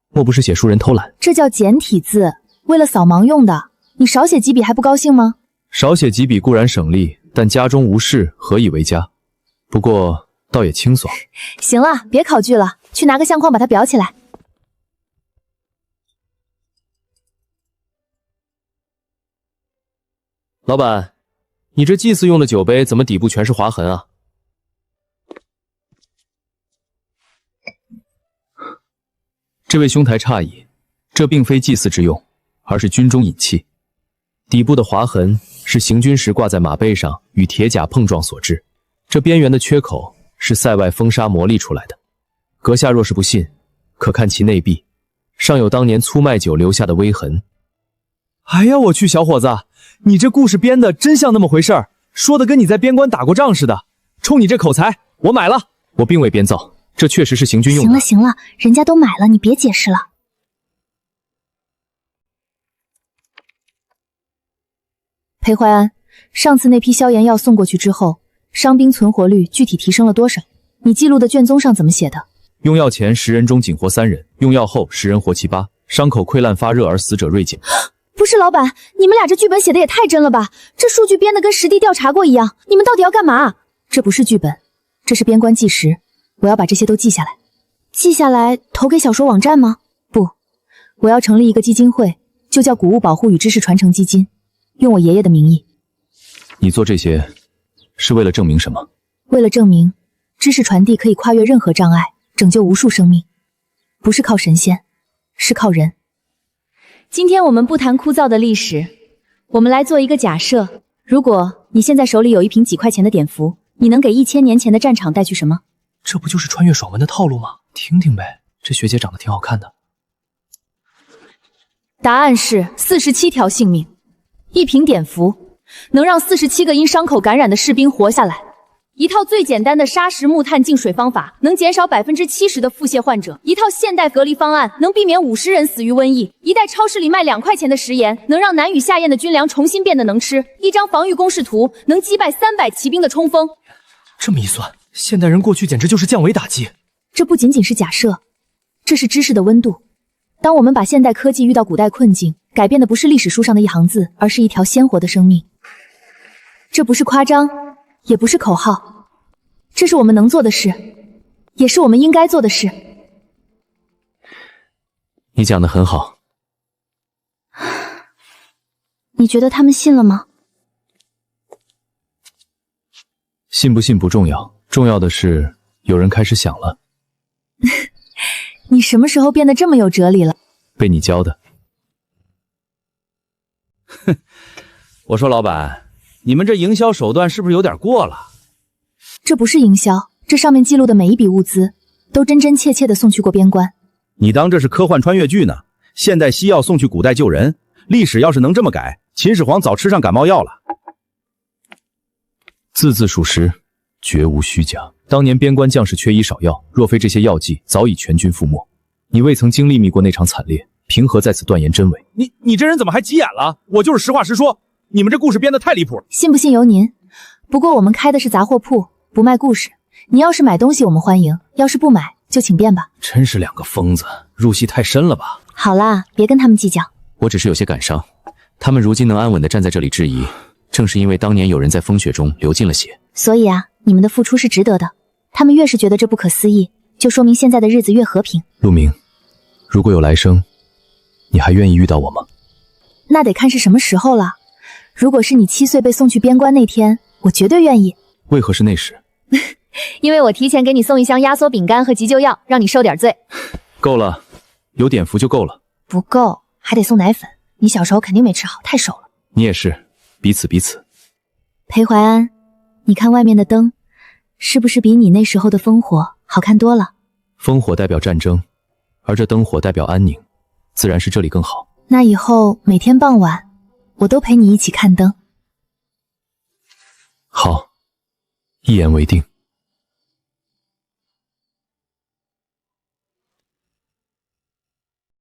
莫不是写书人偷懒？这叫简体字，为了扫盲用的。你少写几笔还不高兴吗？少写几笔固然省力，但家中无事，何以为家？不过倒也清爽。行了，别考据了，去拿个相框把它裱起来。老板，你这祭祀用的酒杯怎么底部全是划痕啊？这位兄台诧异，这并非祭祀之用，而是军中引器。底部的划痕是行军时挂在马背上与铁甲碰撞所致，这边缘的缺口是塞外风沙磨砺出来的。阁下若是不信，可看其内壁，上有当年粗麦酒留下的微痕。哎呀，我去，小伙子，你这故事编的真像那么回事儿，说的跟你在边关打过仗似的。冲你这口才，我买了。我并未编造，这确实是行军用的。行了行了，人家都买了，你别解释了。裴怀安，上次那批消炎药送过去之后，伤兵存活率具体提升了多少？你记录的卷宗上怎么写的？用药前10人中仅活3人，用药后10人活7、8，伤口溃烂发热而死者锐减。不是老板，你们俩这剧本写的也太真了吧？这数据编的跟实地调查过一样，你们到底要干嘛？这不是剧本，这是边关纪实，我要把这些都记下来。记下来投给小说网站吗？不，我要成立一个基金会，就叫古物保护与知识传承基金，用我爷爷的名义。你做这些是为了证明什么？为了证明知识传递可以跨越任何障碍，拯救无数生命，不是靠神仙，是靠人。今天我们不谈枯燥的历史，我们来做一个假设，如果你现在手里有一瓶几块钱的碘伏，你能给1000年前的战场带去什么？这不就是穿越爽文的套路吗？听听呗，这学姐长得挺好看的。答案是47条性命，一瓶碘伏能让47个因伤口感染的士兵活下来。一套最简单的砂石木炭净水方法能减少70%的腹泻患者，一套现代隔离方案能避免50人死于瘟疫，一袋超市里卖2块钱的食盐能让难以下咽的军粮重新变得能吃，一张防御工事图能击败300骑兵的冲锋。这么一算，现代人过去简直就是降维打击。这不仅仅是假设，这是知识的温度。当我们把现代科技遇到古代困境，改变的不是历史书上的一行字，而是一条鲜活的生命。这不是夸张，也不是口号，这是我们能做的事，也是我们应该做的事。你讲得很好。你觉得他们信了吗？信不信不重要，重要的是有人开始想了。你什么时候变得这么有哲理了？被你教的。我说老板，你们这营销手段是不是有点过了？这不是营销，这上面记录的每一笔物资都真真切切地送去过边关。你当这是科幻穿越剧呢？现代西药送去古代救人，历史要是能这么改，秦始皇早吃上感冒药了。字字属实，绝无虚假。当年边关将士缺医少药，若非这些药剂，早已全军覆没。你未曾经历密过那场惨烈，凭何在此断言真伪？你这人怎么还急眼了？我就是实话实说，你们这故事编得太离谱了。信不信由您，不过我们开的是杂货铺，不卖故事。你要是买东西我们欢迎，要是不买就请便吧。真是两个疯子，入戏太深了吧？好啦，别跟他们计较。我只是有些感伤，他们如今能安稳地站在这里质疑，正是因为当年有人在风雪中流尽了血。所以啊，你们的付出是值得的。他们越是觉得这不可思议，就说明现在的日子越和平。陆明，如果有来生，你还愿意遇到我吗？那得看是什么时候了。如果是你7岁被送去边关那天，我绝对愿意。为何是那时？因为我提前给你送一箱压缩饼干和急救药，让你受点罪。够了，有碘伏就够了。不够，还得送奶粉。你小时候肯定没吃好，太瘦了。你也是，彼此彼此。裴怀安，你看外面的灯，是不是比你那时候的烽火好看多了？烽火代表战争，而这灯火代表安宁，自然是这里更好。那以后每天傍晚，我都陪你一起看灯。好，一言为定。